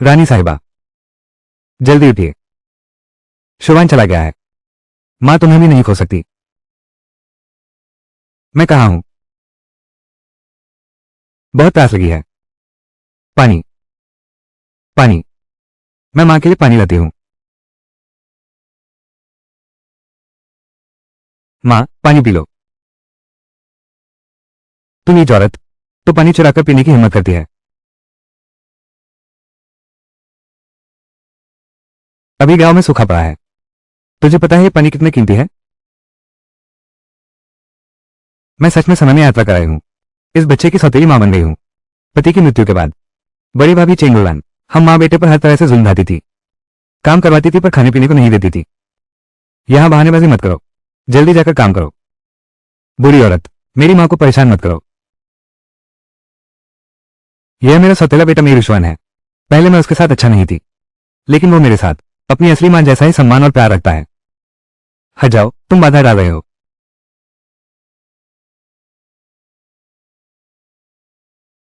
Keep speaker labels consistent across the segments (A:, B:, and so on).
A: रानी साहिबा, जल्दी उठिए, शुभान चला गया है। मां तुम्हें भी नहीं खो सकती। मैं कहाँ हूं? बहुत प्यास लगी है। पानी, पानी। मैं मां के लिए पानी लाती हूं। मां, पानी पी लो। तुम नीच औरत, तो पानी चुराकर पीने की हिम्मत करती है। अभी गांव में सूखा पड़ा है। तुझे पता है ये पानी कितने कीमती है? मैं सच में समय में यात्रा कर आई हूं। इस बच्चे की सौतेली मां बन गई हूं। पति की मृत्यु के बाद बड़ी भाभी चेंगुलान हम मां बेटे पर हर तरह से जुल्म ढाती थी। काम करवाती थी पर खाने पीने को नहीं देती थी। यहां बहानेबाजी मत करो, जल्दी जाकर काम करो। बुरी औरत, मेरी मां को परेशान मत करो। यह मेरा सौतेला बेटा मीर रिशवान है। पहले मैं उसके साथ अच्छा नहीं थी, लेकिन वो मेरे साथ अपनी असली मां जैसा ही सम्मान और प्यार रखता है। हट जाओ, तुम बाधा डाल रहे हो।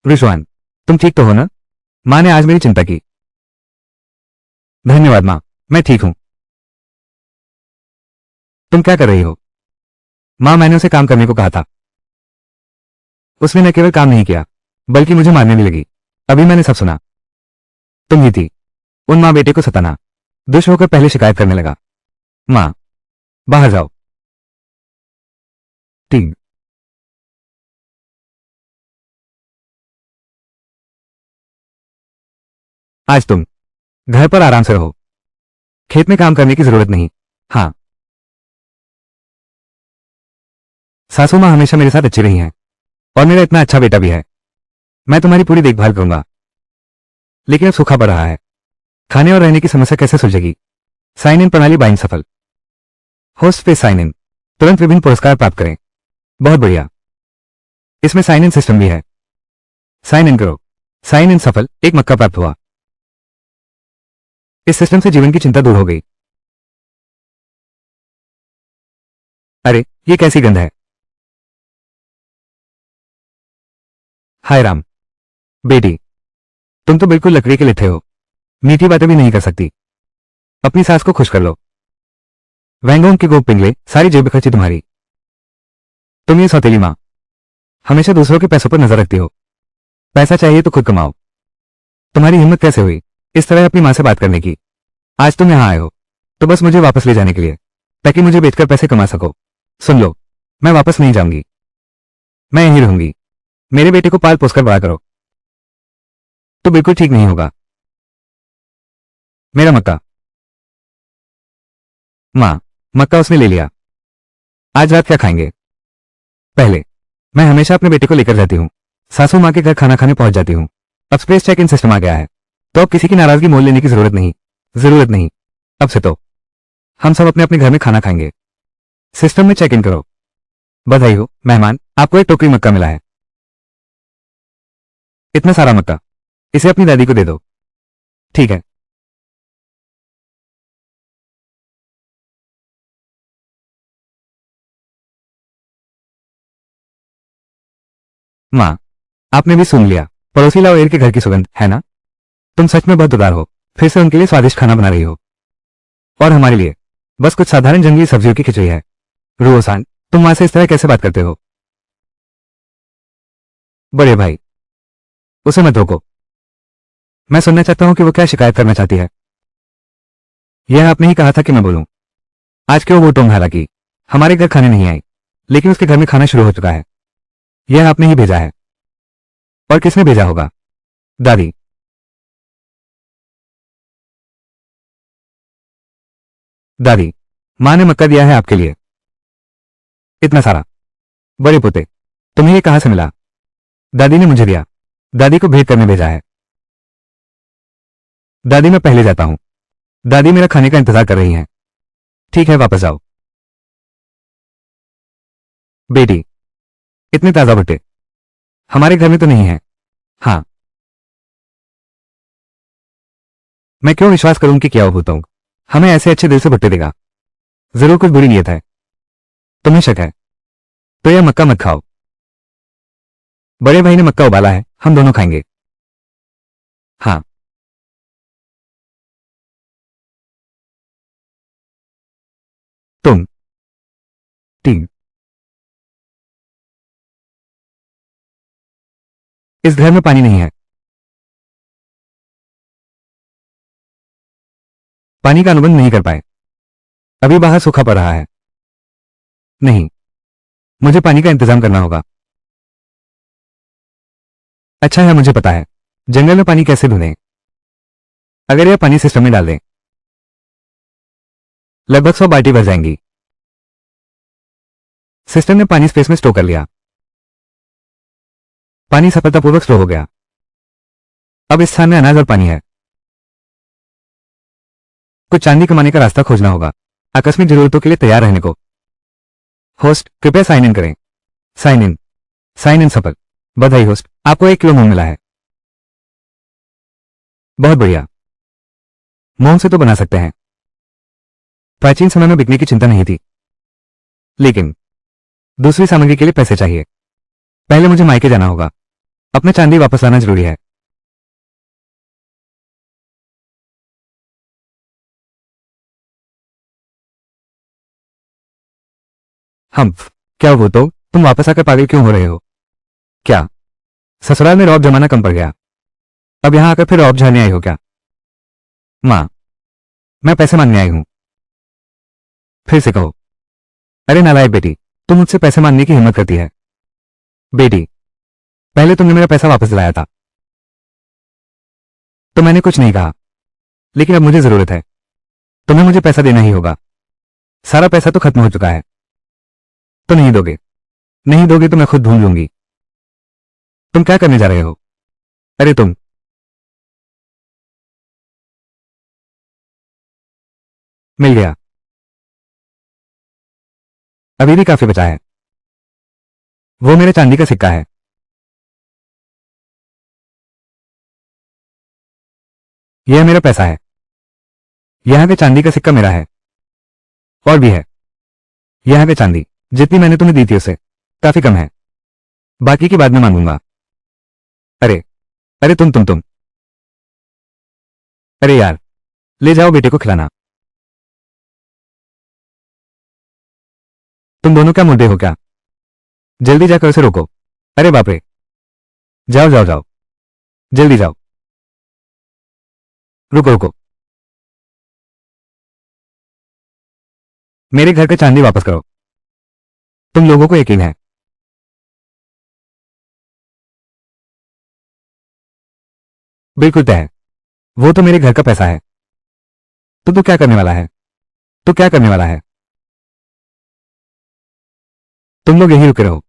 A: रिशवान, तुम ठीक तो हो ना? मां ने आज मेरी चिंता की। धन्यवाद मां, मैं ठीक हूं। तुम क्या कर रही हो? मां, मैंने उसे काम करने को कहा था। उसने न केवल काम नहीं किया, बल्कि मुझे मारने भी लगी। अभी मैंने सब सुना। तुम ही थी उन मां बेटे को सताना। दुष्ट होकर पहले शिकायत करने लगा। मां, बाहर जाओ। ठीक। आज तुम घर पर आराम से रहो। खेत में काम करने की जरूरत नहीं। हाँ, सासू मां हमेशा मेरे साथ अच्छी रही हैं और मेरा इतना अच्छा बेटा भी है। मैं तुम्हारी पूरी देखभाल करूंगा। लेकिन अब सूखा पड़ रहा है। खाने और रहने की समस्या कैसे सुलझेगी? साइन इन प्रणाली बाइंग सफल। होस्ट पे साइन इन, तुरंत विभिन्न पुरस्कार प्राप्त करें। बहुत बढ़िया। इसमें साइन इन सिस्टम भी है। साइन इन करो। साइन इन सफल, एक मक्का प्राप्त हुआ। इस सिस्टम से जीवन की चिंता दूर हो गई। अरे, ये कैसी गंध है? हाय राम, बेटी, तुम तो बिल्कुल लकड़ी के लिट्ठे हो। मीठी बातें भी नहीं कर सकती। अपनी सास को खुश कर लो। वैंगोंग के गोप पिंगले, सारी जेब खर्ची तुम्हारी। तुम ये सौतेली मां, हमेशा दूसरों के पैसों पर नजर रखती हो। पैसा चाहिए तो खुद कमाओ। तुम्हारी हिम्मत कैसे हुई इस तरह अपनी मां से बात करने की? आज तुम यहां आए हो तो बस मुझे वापस ले जाने के लिए, ताकि मुझे बेचकर पैसे कमा सको। सुन लो, मैं वापस नहीं जाऊंगी। मैं यहीं रहूंगी। मेरे बेटे को पाल पोसकर बड़ा करो। तो बिल्कुल ठीक नहीं होगा। मेरा मक्का। मां, मक्का उसने ले लिया। आज रात क्या खाएंगे? पहले, मैं हमेशा अपने बेटे को लेकर जाती हूँ। सासू माँ के घर खाना खाने पहुंच जाती हूँ। अब स्पेस चेक इन सिस्टम आ गया है, तो अब किसी की नाराजगी मोल लेने की जरूरत नहीं। जरूरत नहीं। अब से तो हम सब अपने अपने घर में खाना खाएंगे। सिस्टम में चेक इन करो। बधाई हो मेहमान, आपको एक टोकरी मक्का मिला है। इतना सारा मक्का इसे अपनी दादी को दे दो। ठीक है। माँ, आपने भी सुन लिया। पड़ोसी लाओ के घर की सुगंध है ना? तुम सच में बहुत उदार हो। फिर से उनके लिए स्वादिष्ट खाना बना रही हो। और हमारे लिए बस कुछ साधारण जंगली सब्जियों की खिचड़ी है। रूओसान, तुम मां से इस तरह कैसे बात करते हो? बड़े भाई, उसे मत रोको। मैं सुनना चाहता हूं कि वो क्या शिकायत करना चाहती है। यह आपने ही कहा था कि मैं बोलूं। आज क्यों वो टोंग हालांकि हमारे घर खाने नहीं आई, लेकिन उसके घर में खाना शुरू हो चुका है। यह आपने ही भेजा है। और किसने भेजा होगा? दादी। दादी, मां ने मक्का दिया है आपके लिए। इतना सारा? बड़े पोते, तुम्हें ये कहां से मिला? दादी ने मुझे दिया। दादी को भेंट करने भेजा है। दादी, मैं पहले जाता हूं। दादी मेरा खाने का इंतजार कर रही हैं। ठीक है, वापस जाओ। बेटी, इतने ताजा भुट्टे हमारे घर में तो नहीं है। हाँ, मैं क्यों विश्वास करूं कि क्या भूता हूं हमें ऐसे अच्छे दिल से भुट्टे देगा। जरूर कुछ बुरी नीयत है। तुम्हें शक है तो यह मक्का मत खाओ। बड़े भाई ने मक्का उबाला है, हम दोनों खाएंगे। हाँ, 3। इस घर में पानी नहीं है। पानी का अनुबंध नहीं कर पाए। अभी बाहर सूखा पड़ रहा है। नहीं, मुझे पानी का इंतजाम करना होगा। अच्छा है, मुझे पता है जंगल में पानी कैसे ढूंढें। अगर यह पानी सिस्टम में डाल दें, लगभग 100 बाल्टी भर जाएंगी। सिस्टम ने पानी स्पेस में स्टोर कर लिया। पानी सफलतापूर्वक स्टोर हो गया। अब इस स्थान में अनाज और पानी है। कुछ चांदी कमाने का रास्ता खोजना होगा, आकस्मिक जरूरतों के लिए तैयार रहने को। होस्ट, कृपया साइन इन करें। Sign in. साइन इन सफल। बधाई होस्ट, आपको 1 किलो मूंग मिला है। बहुत बढ़िया। मूंग से तो बना सकते हैं। प्राचीन समय में बिकने की चिंता नहीं थी, लेकिन दूसरी सामग्री के लिए पैसे चाहिए। पहले मुझे मायके जाना होगा। अपना चांदी वापस लाना जरूरी है। हम्फ, क्या वो तो तुम वापस आकर पागल क्यों हो रहे हो? क्या ससुराल में रौब जमाना कम पड़ गया? अब यहां आकर फिर रौब झाड़ने आई हो क्या? मां, मैं पैसे मांगने आई हूं। फिर से कहो। अरे नालायक बेटी, तुम मुझसे पैसे मांगने की हिम्मत करती है? बेटी, पहले तुमने मेरा पैसा वापस दिलाया था तो मैंने कुछ नहीं कहा, लेकिन अब मुझे जरूरत है। तुम्हें मुझे पैसा देना ही होगा। सारा पैसा तो खत्म हो चुका है। तो नहीं दोगे? नहीं दोगे तो मैं खुद ढूंढ लूंगी। तुम क्या करने जा रहे हो? अरे तुम। मिल गया। अभी भी काफी बचा है। वो मेरे चांदी का सिक्का है। यह मेरा पैसा है। यहां के चांदी का सिक्का मेरा है। और भी है। यहां के चांदी जितनी मैंने तुम्हें दी थी उससे काफी कम है। बाकी की बाद में मांगूंगा। अरे, अरे तुम। अरे यार, ले जाओ बेटे को खिलाना। तुम दोनों क्या मुद्दे हो क्या? जल्दी जाकर उसे रोको। अरे बाप रे। जाओ जाओ जाओ, जल्दी जाओ। रुको रुको, मेरे घर का चांदी वापस करो। तुम लोगों को यकीन है? बिल्कुल तय है। वो तो मेरे घर का पैसा है। तो तू क्या करने वाला है? तो क्या करने वाला है? तुम लोग यहीं रुके रहो।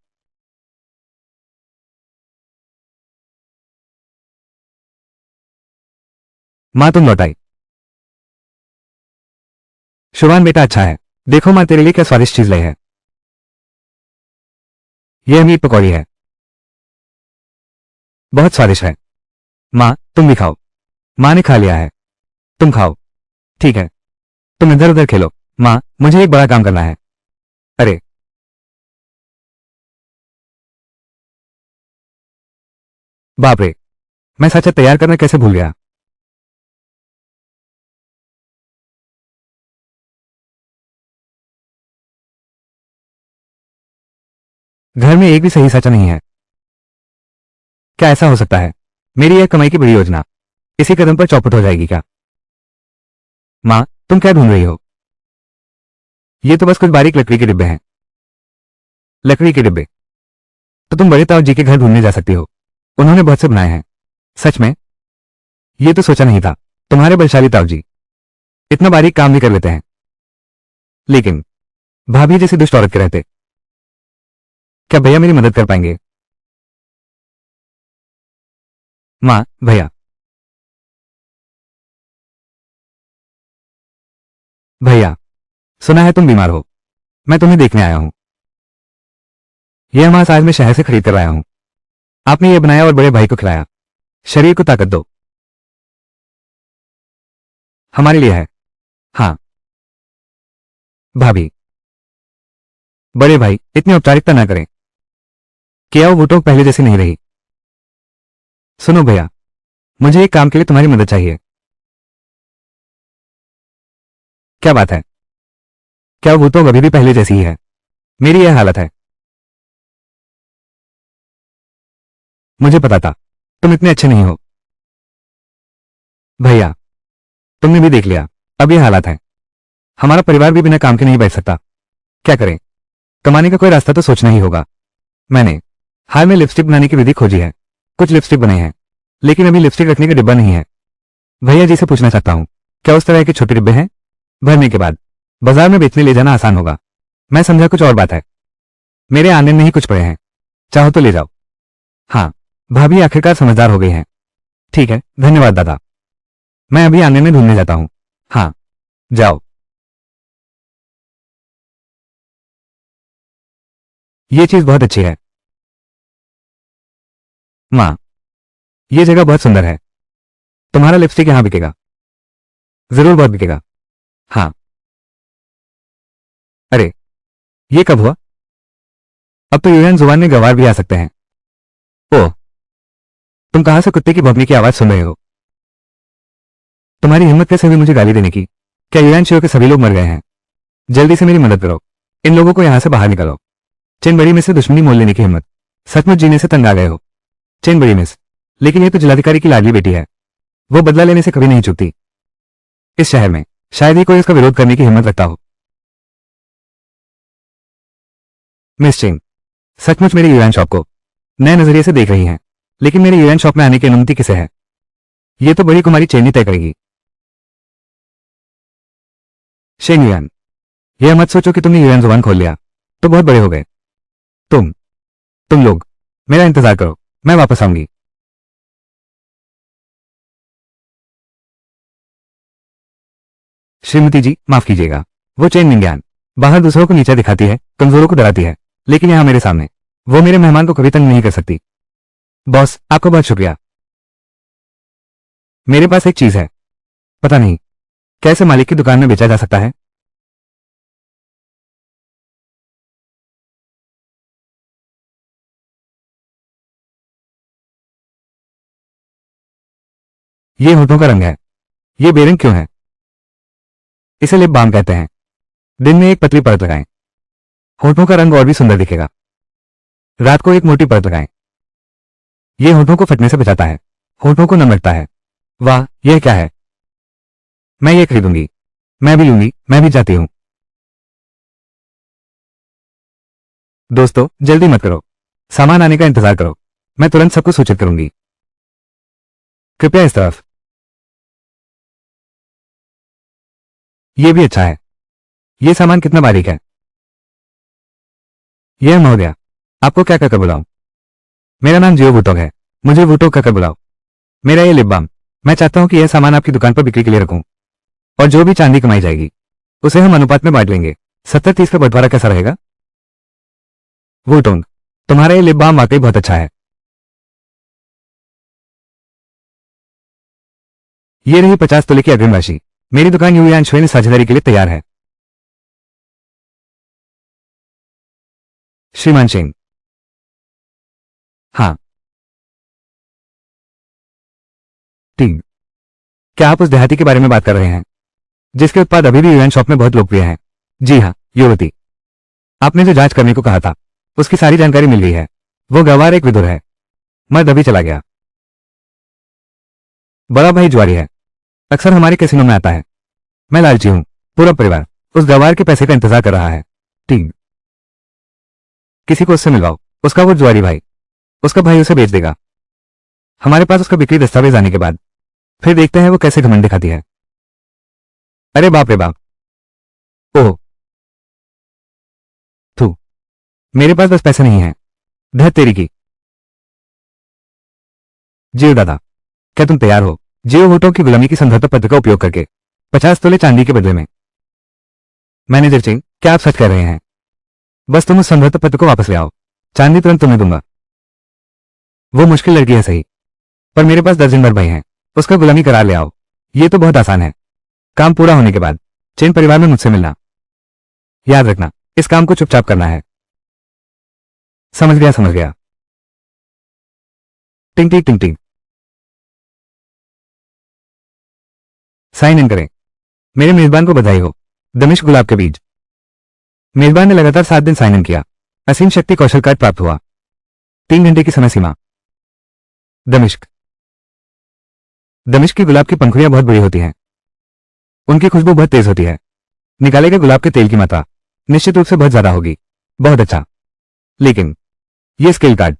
A: मां तुम लौट आई। शुभान बेटा, अच्छा है। देखो मां तेरे लिए क्या स्वादिष्ट चीज लाई है। यह मीट पकौड़ी है। बहुत स्वादिष्ट है। मां, तुम भी खाओ। मां ने खा लिया है। तुम खाओ। ठीक है, तुम इधर उधर खेलो। मां, मुझे एक बड़ा काम करना है। अरे, बाप रे, मैं सच तैयार करना कैसे भूल गया। घर में एक भी सही साचा नहीं है। क्या ऐसा हो सकता है? मेरी यह कमाई की बड़ी योजना इसी कदम पर चौपट हो जाएगी क्या? मां, तुम क्या ढूंढ रही हो? ये तो बस कुछ बारीक लकड़ी के डिब्बे हैं। लकड़ी के डिब्बे? तो तुम बड़े ताऊ जी के घर ढूंढने जा सकती हो। उन्होंने बहुत से बनाए हैं। सच में? ये तो सोचा नहीं था। तुम्हारे बलशाली ताऊ जी इतना बारीक काम भी कर लेते हैं। लेकिन भाभी जैसी दुष्ट औरत के रहते क्या भैया मेरी मदद कर पाएंगे? मां, भैया। भैया, सुना है तुम बीमार हो। मैं तुम्हें देखने आया हूं। यह मांस आज मैं शहर से खरीद कर लाया हूं। आपने यह बनाया और बड़े भाई को खिलाया। शरीर को ताकत दो। हमारे लिए है। हाँ। भाभी। बड़े भाई, इतनी औपचारिकता ना करें। किया वो टोक पहले जैसी नहीं रही। सुनो भैया, मुझे एक काम के लिए तुम्हारी मदद चाहिए। क्या बात है? क्या वो तो अभी भी पहले जैसी ही है? मेरी यह हालत है। मुझे पता था तुम इतने अच्छे नहीं हो। भैया, तुमने भी देख लिया, अब ये हालात है। हमारा परिवार भी बिना काम के नहीं बैठ सकता। क्या करें? कमाने का कोई रास्ता तो सोचना ही होगा। मैंने हाल में लिपस्टिक बनाने की विधि खोजी है। कुछ लिपस्टिक बने हैं, लेकिन अभी लिपस्टिक रखने का डिब्बा नहीं है। भैया जी से पूछना चाहता हूँ, क्या उस तरह के छोटे डिब्बे हैं? भरने के बाद बाजार में बेचने ले जाना आसान होगा। मैं समझा कुछ और बात है। मेरे आंगन में ही कुछ पड़े हैं, चाहो तो ले जाओ। हाँ, भाभी आखिरकार समझदार हो गई हैं। ठीक है, धन्यवाद दादा। मैं अभी आंगन में ढूंढने जाता हूँ। हाँ, जाओ। ये चीज बहुत अच्छी है। माँ, ये जगह बहुत सुंदर है। तुम्हारा लिपस्टिक यहाँ बिकेगा। जरूर बहुत बिकेगा। हाँ। अरे, ये कब हुआ? अब तो यूएन जुबान में गवार भी आ सकते हैं। ओह, तुम कहां से कुत्ते की भौंकने की आवाज सुन रहे हो? तुम्हारी हिम्मत कैसे हुई मुझे गाली देने की? क्या यूएन शियो के सभी लोग मर गए हैं? जल्दी से मेरी मदद करो। इन लोगों को यहां से बाहर निकालो। चेन बड़ी मिस से दुश्मनी मोल लेने की हिम्मत। सचमुच जीने से तंग आ गए हो। चेन बड़ी मिस, लेकिन ये तो जिलाधिकारी की लाडली बेटी है। वो बदला लेने से कभी नहीं चूकती। इस शहर में शायद ही कोई उसका विरोध करने की हिम्मत रखता हो। मिस चेन सचमुच मेरे यूएन शॉप को नए नजरिए से देख रही हैं, लेकिन मेरे यूएन शॉप में आने की अनुमति किसे है? ये तो बड़ी कुमारी चेन ही तय करेगी। शेन यूएन, यह मत सोचो कि तुमने यूएन जुबान खोल लिया तो बहुत बड़े हो गए। तुम तुम लोग मेरा इंतजार करो, मैं वापस आऊंगी। श्रीमती जी, माफ कीजिएगा। वो चेन निंग्यान बाहर दूसरों को नीचा दिखाती है, कमजोरों को डराती है, लेकिन यहां मेरे सामने वो मेरे मेहमान को कभी तंग नहीं कर सकती। बॉस, आपका बहुत शुक्रिया। मेरे पास एक चीज है। पता नहीं कैसे मालिक की दुकान में बेचा जा सकता है। ये होठों का रंग है। ये बेरंग क्यों है? इसे लिप बाम कहते हैं। दिन में एक पतली परत लगाएं, होठों का रंग और भी सुंदर दिखेगा। रात को एक मोटी परत लगाएं, ये होठों को फटने से बचाता है, होठों को नम रखता है। वाह, यह क्या है? मैं ये खरीदूंगी। मैं भी लूंगी, मैं भी चाहती हूँ। दोस्तों, जल्दी मत करो। सामान आने का इंतजार करो। मैं तुरंत सबको सूचित करूंगी। कृपया इस तरफ। यह भी अच्छा है। यह सामान कितना बारीक है। यह महोदया, आपको क्या कहकर बुलाऊं? मेरा नाम जियो वुटोग है। मुझे वुटोग कहकर बुलाओ। मेरा ये लिप बाम, मैं चाहता हूं कि यह सामान आपकी दुकान पर बिक्री के लिए रखूं, और जो भी चांदी कमाई जाएगी उसे हम अनुपात में बांट लेंगे। 70-30 का बंटवारा कैसा रहेगा? वुटोंग, तुम्हारा ये लिप बाम वाकई बहुत अच्छा है। ये रही 50 तोले की अग्रिम राशि। मेरी दुकान यूयान श्वेन साझेदारी के लिए तैयार है। श्रीमान सिंह। हाँ। ठीक। क्या आप उस देहाती के बारे में बात कर रहे हैं जिसके उत्पाद अभी भी यूएन शॉप में बहुत लोकप्रिय हैं? जी हाँ, युवती। आपने जो जांच करने को कहा था उसकी सारी जानकारी मिल गई है। वो गवार एक विदुर है। मर्द अभी चला गया। बड़ा भाई जुआरी है, अक्सर हमारे कैसीनो में आता है। मैं लालची हूं। पूरा परिवार उस गवार के पैसे का इंतजार कर रहा है। ठीक। किसी को उससे मिलवाओ। उसका वो जुआरी भाई, उसका भाई उसे बेच देगा। हमारे पास उसका बिक्री दस्तावेज आने के बाद फिर देखते हैं वो कैसे घमंड दिखाती है। अरे बाप रे बाप। ओह। थू। मेरे पास बस पैसे नहीं है। धत तेरी की। जियो दादा, क्या तुम तैयार हो जियो वोटों की गुलामी की समझौता पत्र का उपयोग करके 50 तोले चांदी के बदले में? मैनेजर सिंह, क्या आप सच कह रहे हैं? बस तुम उस समझौता पत्र को वापस ले आओ, चांदी तुरंत तुम्हें दूंगा। वो मुश्किल लड़की है सही, पर मेरे पास दर्जन भर भाई हैं। उसका गुलामी करार ले आओ। ये तो बहुत आसान है। काम पूरा होने के बाद चेन परिवार में मुझसे मिलना। याद रखना, इस काम को चुपचाप करना है। समझ गया समझ गया। टिंग टिंग टिंग टिंग। साइन इन करें। मेरे मेजबान को बधाई हो। दमिश्क गुलाब के बीज। मेजबान ने लगातार 7 दिन साइन इन किया। असीम शक्ति कौशल कार्ड प्राप्त हुआ। 3 घंटे की समय सीमा। दमिश्क। दमिश्क की गुलाब की पंखुड़ियां बहुत बड़ी होती हैं। उनकी खुशबू बहुत तेज होती है। निकाले गए गुलाब के तेल की मात्रा निश्चित रूप से बहुत ज्यादा होगी। बहुत अच्छा। लेकिन ये स्किल कार्ड,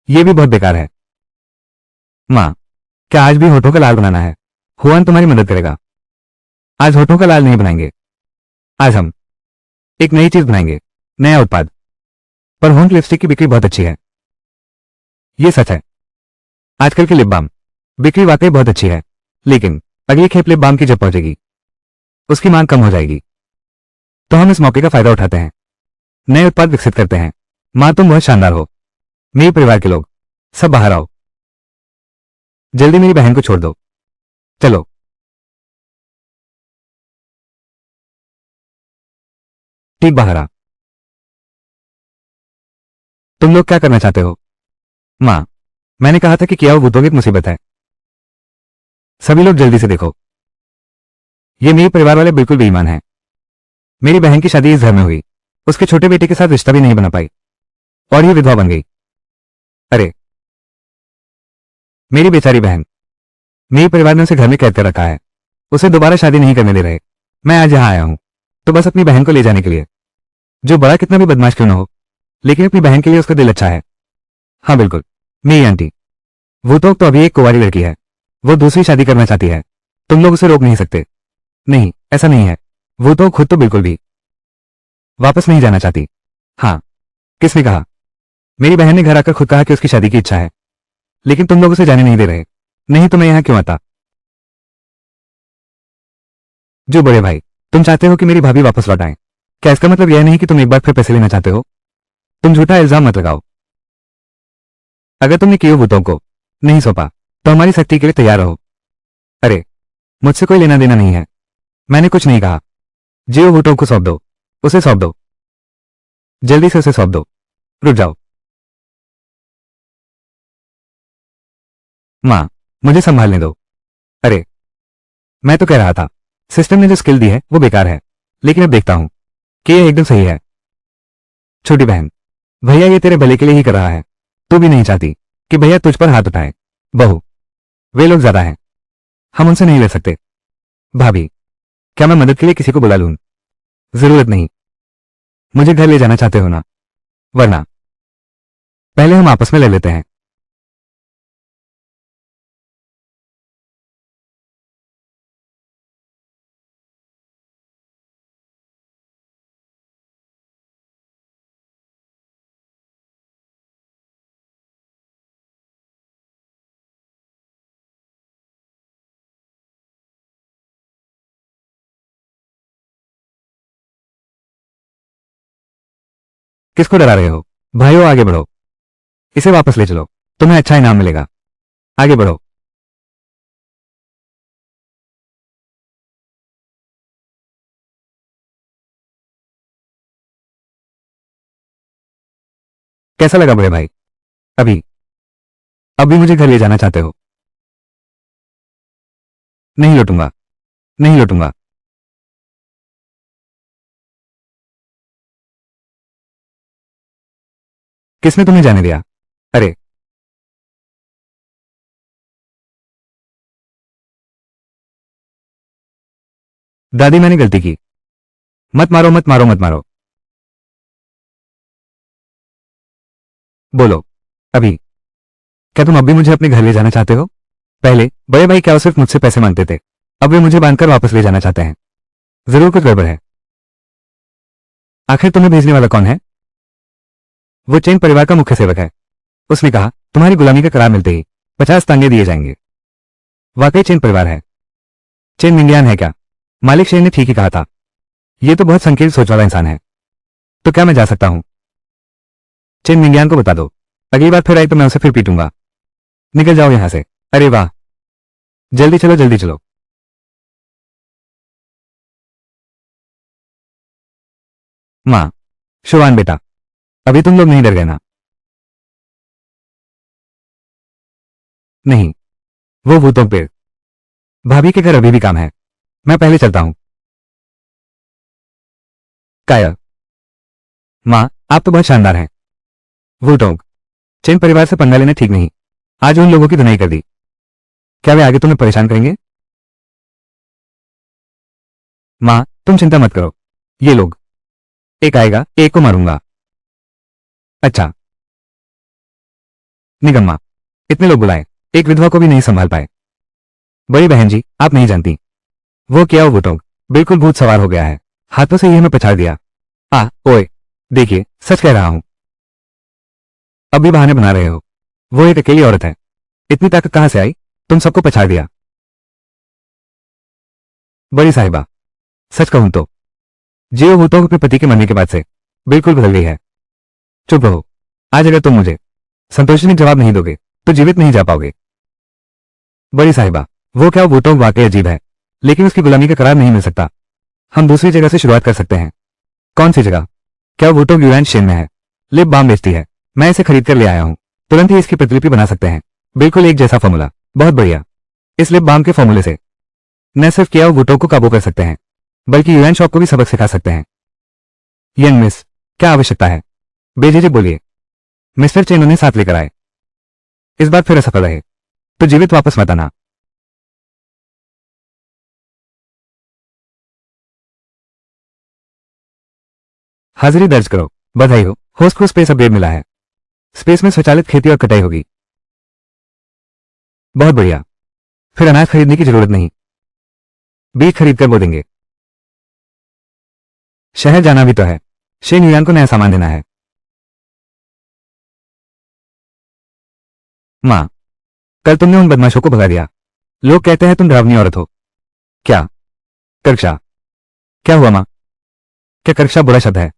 A: ये भी बहुत बेकार है। मां, क्या आज भी होठों का लाल बनाना है? हुआन तुम्हारी मदद करेगा। आज होठों का लाल नहीं बनाएंगे। आज हम एक नई चीज बनाएंगे, नया उत्पाद। पर होंठ लिपस्टिक की बिक्री बहुत अच्छी है। ये सच है। आजकल की लिप बाम बिक्री वाकई बहुत अच्छी है, लेकिन अगली खेप लिप बाम की जब पहुंचेगी उसकी मांग कम हो जाएगी। तो हम इस मौके का फायदा उठाते हैं, नए उत्पाद विकसित करते हैं। मां, तुम बहुत शानदार हो। मेरे परिवार के लोग सब बाहर आओ। जल्दी मेरी बहन को छोड़ दो। चलो। ठीक बाहर आ। तुम लोग क्या करना चाहते हो? मां, मैंने कहा था कि किया वो भूतों की एक मुसीबत है। सभी लोग जल्दी से देखो। ये मेरे परिवार वाले बिल्कुल बेईमान हैं। मेरी बहन की शादी इस घर में हुई, उसके छोटे बेटे के साथ रिश्ता भी नहीं बना पाई और ये विधवा बन गई। अरे, मेरी बेचारी बहन। मेरे परिवार ने उसे घर में कैद कर रखा है। उसे दोबारा शादी नहीं करने दे रहे। मैं आज यहां आया हूं तो बस अपनी बहन को ले जाने के लिए, जो बड़ा कितना भी बदमाश क्यों ना हो, लेकिन अपनी बहन के लिए उसका दिल अच्छा है। हाँ बिल्कुल, मेरी आंटी। वो तो अभी एक कुंवारी लड़की है। वो दूसरी शादी करना चाहती है। तुम लोग उसे रोक नहीं सकते। नहीं, ऐसा नहीं है। वो तो खुद तो बिल्कुल भी वापस नहीं जाना चाहती। हाँ, किसने कहा? मेरी बहन ने घर आकर खुद कहा कि उसकी शादी की इच्छा है, लेकिन तुम लोग उसे जाने नहीं दे रहे। नहीं तो मैं यहां क्यों आता? जो बड़े भाई, तुम चाहते हो कि मेरी भाभी वापस लौट आए। क्या इसका मतलब यह नहीं कि तुम एक बार फिर पैसे लेना चाहते हो? तुम झूठा इल्जाम मत लगाओ। अगर तुमने कियो भूतों को नहीं सौंपा तो हमारी सख्ती के लिए तैयार रहो। अरे, मुझसे कोई लेना देना नहीं है। मैंने कुछ नहीं कहा। जियो भूतों को सौंप दो। उसे सौंप दो। जल्दी से उसे सौंप दो। रुक जाओ। मां, मुझे संभालने दो। अरे, मैं तो कह रहा था सिस्टम ने जो स्किल दी है वो बेकार है, लेकिन अब देखता हूं कि यह एकदम सही है। छोटी बहन, भैया ये तेरे भले के लिए ही कर रहा है। तू भी नहीं चाहती कि भैया तुझ पर हाथ उठाए। बहू, वे लोग ज्यादा हैं, हम उनसे नहीं ले सकते। भाभी, क्या मैं मदद के लिए किसी को बुला लूं? जरूरत नहीं। मुझे घर ले जाना चाहते हो ना? वरना पहले हम आपस में ले लेते हैं। किसको डरा रहे हो? भाइयों, आगे बढ़ो। इसे वापस ले चलो, तुम्हें अच्छा इनाम मिलेगा। आगे बढ़ो। कैसा लगा बड़े भाई? अभी अभी मुझे घर ले जाना चाहते हो? नहीं लौटूंगा। नहीं लौटूंगा। किसने तुम्हें जाने दिया? अरे, दादी, मैंने गलती की। मत मारो, मत मारो, मत मारो। बोलो। अभी क्या तुम अब भी मुझे अपने घर ले जाना चाहते हो? पहले बड़े भाई क्या वो सिर्फ मुझसे पैसे मांगते थे? अब वे मुझे बांधकर वापस ले जाना चाहते हैं। जरूर कुछ गड़बड़ है। आखिर तुम्हें भेजने वाला कौन है? वो चेन परिवार का मुख्य सेवक है। उसने कहा तुम्हारी गुलामी का करार मिलते ही 50 तांगे दिए जाएंगे। वाकई चेन परिवार है। चेन मिंगियान है क्या? मालिक शेर ने ठीक ही कहा था। ये तो बहुत संकीर्ण सोच वाला इंसान है। तो क्या मैं जा सकता हूं? चेन मिंगियान को बता दो, अगली बार फिर आई तो मैं उसे फिर पीटूंगा। निकल जाओ यहां से। अरे वाह, जल्दी चलो, जल्दी चलो। मां, शुवान बेटा, अभी तुम लोग नहीं डर गए ना? नहीं, वो भूतों पे भाभी के घर अभी भी काम है। मैं पहले चलता हूं। काया, माँ, आप तो बहुत शानदार हैं। वुटोंग, चेन परिवार से पंगा लेना ठीक नहीं। आज उन लोगों की धुनाई कर दी। क्या वे आगे तुम्हें परेशान करेंगे? माँ, तुम चिंता मत करो। ये लोग, एक आएगा, एक को मारूंगा। अच्छा। निगम्मा, इतने लोग बुलाए, एक विधवा को भी नहीं संभाल पाए। बड़ी बहन जी, आप नहीं जानती। वो क्या, वो टोंग बिल्कुल भूत सवार हो गया है। हाथों से ही हमें पछाड़ दिया। ओए, देखिए, सच कह रहा हूं। अब भी बहाने बना रहे हो। वो एक अकेली औरत है। इतनी ताकत कहां से आई? तुम सबको पछाड़ दिया। बड़ी साहिबा, सच कहूं तो जियो वो तो अपने पति के मरने के बाद से बिल्कुल बदल गई है। चुप रहो। आज अगर तुम मुझे संतोषजनक जवाब नहीं दोगे तो जीवित नहीं जा पाओगे। बड़ी साहिबा, वो क्या, वो तो वाकई अजीब है, लेकिन उसकी गुलामी का करार नहीं मिल सकता। हम दूसरी जगह से शुरुआत कर सकते हैं। कौन सी जगह? क्या वो तो यूएन शेन में है? लिप बाम बेचती है। मैं इसे खरीद कर ले आया हूं। तुरंत ही इसकी प्रतिलिपि बना सकते हैं। बिल्कुल एक जैसा फॉर्मूला। बहुत बढ़िया। इस लिप बाम के फॉर्मूले से न सिर्फ किया वुटो को काबू कर सकते हैं, बल्कि यूएन शॉप को भी सबक सिखा सकते हैं। यंग मिस, क्या आवश्यकता है? बेझिझक बोलिए। मिस्टर चेन उन्हें साथ लेकर आए। इस बार फिर असफल रहे तो जीवित वापस मत आना। हाजिरी दर्ज करो। बधाई हो, होस्ट को स्पेस अपग्रेड मिला है। स्पेस में स्वचालित खेती और कटाई होगी। बहुत बढ़िया। फिर अनाज खरीदने की जरूरत नहीं, बीज खरीद कर बो देंगे। शहर जाना भी तो है। शेन युआन को नया सामान देना है। माँ, कल तुमने उन बदमाशों को भगा दिया। लोग कहते हैं तुम डरावनी औरत हो। क्या? कर्क्षा? क्या हुआ माँ? क्या कर्क्षा बुरा शब्द है?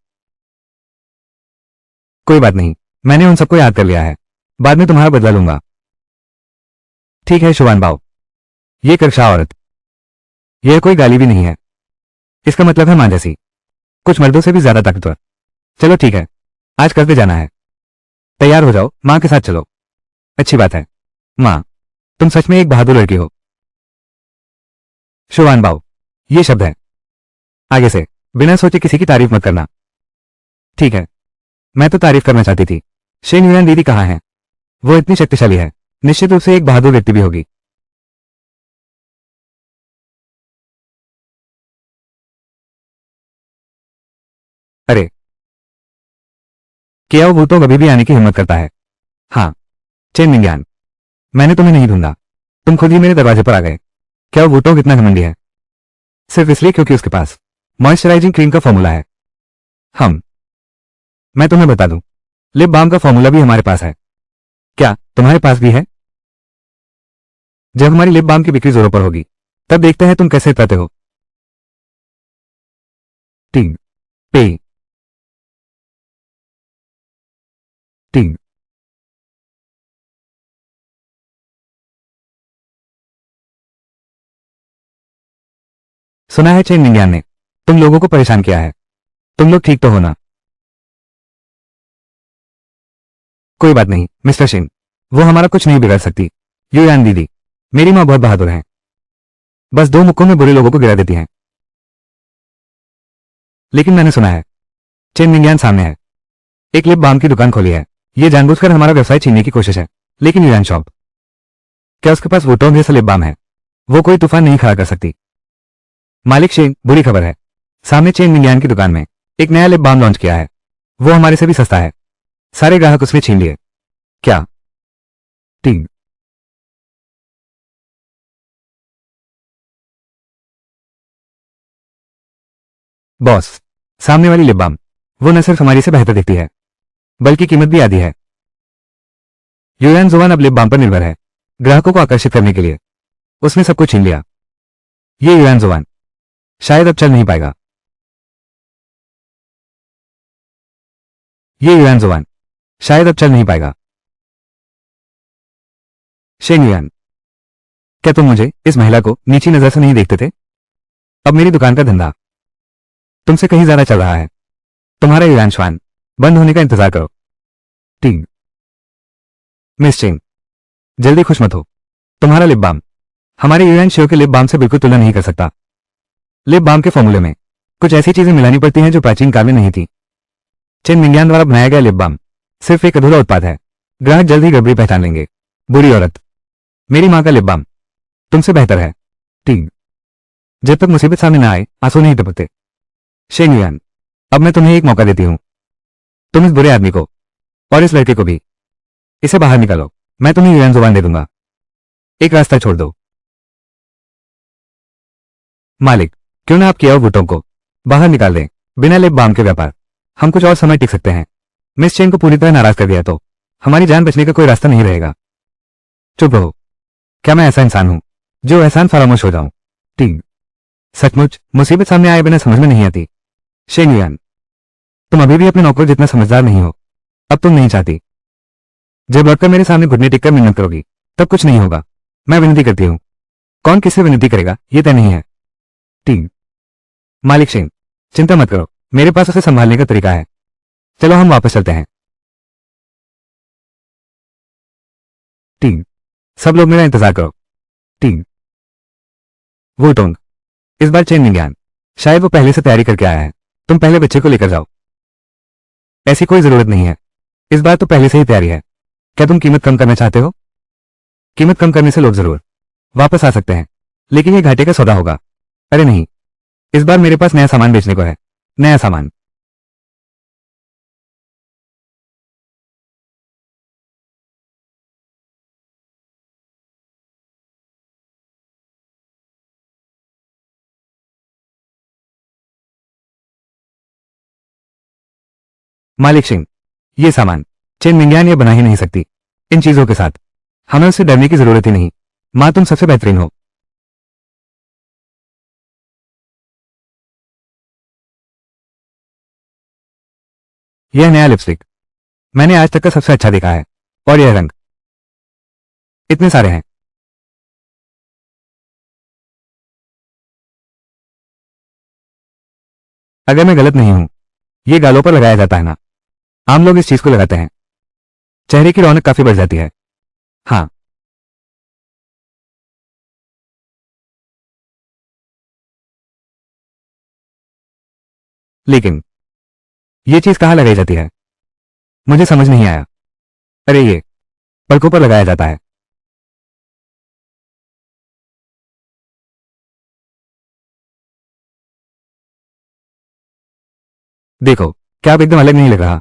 A: कोई बात नहीं, मैंने उन सबको याद कर लिया है। बाद में तुम्हारा बदला लूंगा। ठीक है शुवान बाओ। ये कर्क्षा औरत, यह कोई गाली भी नहीं है। इसका मतलब है मां जैसी, कुछ मर्दों से भी ज्यादा ताकतवर। चलो ठीक है, आज करते जाना है। तैयार हो जाओ, मां के साथ चलो। अच्छी बात है। मां, तुम सच में एक बहादुर लड़की हो। शुवान बाओ, ये शब्द है। आगे से बिना सोचे किसी की तारीफ मत करना। ठीक है, मैं तो तारीफ करना चाहती थी। शेन युआन दीदी कहाँ है? वो इतनी शक्तिशाली है, निश्चित रूप से एक बहादुर व्यक्ति भी होगी। अरे, क्या वो तो कभी भी आने की हिम्मत करता है? हाँ, चेन मिंग्यान, मैंने तुम्हें नहीं ढूंढा, तुम खुद ही मेरे दरवाजे पर आ गए। क्या वो तो कितना घमंडी है? सिर्फ इसलिए क्योंकि उसके पास मॉइस्चराइजिंग क्रीम का फॉर्मूला है। हम मैं तुम्हें बता दूं, लिप बाम का फॉर्मूला भी हमारे पास है। क्या तुम्हारे पास भी है? जब हमारी लिप बाम की बिक्री जोरों पर होगी, तब देखते हैं तुम कैसे करते हो। टीम पे टीम। सुना है चेन मिंग्यान ने तुम लोगों को परेशान किया है। तुम लोग ठीक तो हो ना? कोई बात नहीं मिस्टर शेन, वो हमारा कुछ नहीं बिगाड़ सकती। युआन दीदी, मेरी माँ बहुत बहादुर है, बस दो मुक्कों में बुरे लोगों को गिरा देती हैं। लेकिन मैंने सुना है चेन मिंग्यान सामने है, एक लिप बाम की दुकान खोली है। ये जानबूझकर हमारा व्यवसाय छीनने की कोशिश है। लेकिन युआन शॉप, क्या उसके पास वोटों जैसा लिप बाम है? वो कोई तूफान नहीं खड़ा कर सकती। मालिक शेन, बुरी खबर है, सामने चेन मिंग्यान की दुकान में एक नया लिप बाम लॉन्च किया है। वो हमारे से भी सस्ता है। सारे ग्राहक उसमें छीन लिए। क्या? टीम बॉस, सामने वाली लिप बाम, वो न सिर्फ हमारी से बेहतर दिखती है, बल्कि कीमत भी आधी है। युआन जुआन अब लिप बाम पर निर्भर है, ग्राहकों को आकर्षित करने के लिए। उसने सब कुछ छीन लिया। ये युआन जुआन शायद अब चल नहीं पाएगा। ये युआन जुआन शायद अब चल नहीं पाएगा। शेन युआन, क्या तुम मुझे, इस महिला को, नीची नजर से नहीं देखते थे? अब मेरी दुकान का धंधा तुमसे कहीं ज्यादा चल रहा है। तुम्हारा युआन श्वान बंद होने का इंतजार करो। टीम मिस चेन, जल्दी खुश मत हो। तुम्हारा लिप बाम हमारे युआन शिव के लिप बाम से बिल्कुल तुलना नहीं कर सकता। लिप बाम के फॉर्मूले में कुछ ऐसी चीजें मिलानी पड़ती हैं जो प्राचीन काल में नहीं थी। चेन मिंग्यान द्वारा बनाया गया लिप बाम सिर्फ एक अधूरा उत्पाद है। ग्राहक जल्द ही गड़बड़ी पहचान लेंगे। बुरी औरत। मेरी मां का लिप बाम तुमसे बेहतर है। टीम। जब तक मुसीबत सामने ना आए आंसू नहीं टपकते। शेन युआन, अब मैं तुम्हें एक मौका देती हूं। तुम इस बुरे आदमी को और इस लड़के को भी इसे बाहर निकालो। मैं तुम्हें युआन जुबान दे दूंगा। एक रास्ता छोड़ दो। मालिक, क्यों ना आप किया भूतों को बाहर निकाल दें। बिना लिप बाम के व्यापार हम कुछ और समय टिक सकते हैं। मिस चेन को पूरी तरह नाराज कर दिया तो हमारी जान बचने का कोई रास्ता नहीं रहेगा। चुप रहो। क्या मैं ऐसा इंसान हूं जो एहसान फरामोश हो जाऊं? टीम। सचमुच मुसीबत सामने आए बिना समझ में नहीं आती। शेन युआन, तुम अभी भी अपने नौकर जितना समझदार नहीं हो। अब तुम नहीं चाहती। जब लौटकर मेरे सामने घुटने टिककर मिन्नत करोगी तब कुछ नहीं होगा। मैं विनती करती हूं। कौन किससे विनती करेगा यह तय नहीं है। टीम। मालिक शेन, चिंता मत करो, मेरे पास उसे संभालने का तरीका है। चलो हम वापस चलते हैं। टीम। सब लोग मेरा इंतजार करो। टीम। वो टोंग, इस बार चेन मिंग्यान शायद वो पहले से तैयारी करके आया है। तुम पहले बच्चे को लेकर जाओ। ऐसी कोई जरूरत नहीं है। इस बार तो पहले से ही तैयारी है। क्या तुम कीमत कम करना चाहते हो? कीमत कम करने से लोग जरूर वापस आ सकते हैं, लेकिन ये घाटे का सौदा होगा। अरे नहीं, इस बार मेरे पास नया सामान बेचने को है। नया सामान। मालिक सिंह, ये सामान चेन मिंग्यान ये बना ही नहीं सकती। इन चीजों के साथ हमें उससे डरने की जरूरत ही नहीं। मां, तुम सबसे बेहतरीन हो। यह नया लिपस्टिक मैंने आज तक का सबसे अच्छा देखा है। और यह रंग इतने सारे हैं। अगर मैं गलत नहीं हूं, ये गालों पर लगाया जाता है ना? आम लोग इस चीज को लगाते हैं। चेहरे की रौनक काफी बढ़ जाती है। हाँ। लेकिन ये चीज कहाँ लगाई जाती है? मुझे समझ नहीं आया। अरे ये पलकों पर लगाया जाता है। देखो, क्या आप एकदम अलग नहीं लग रहा?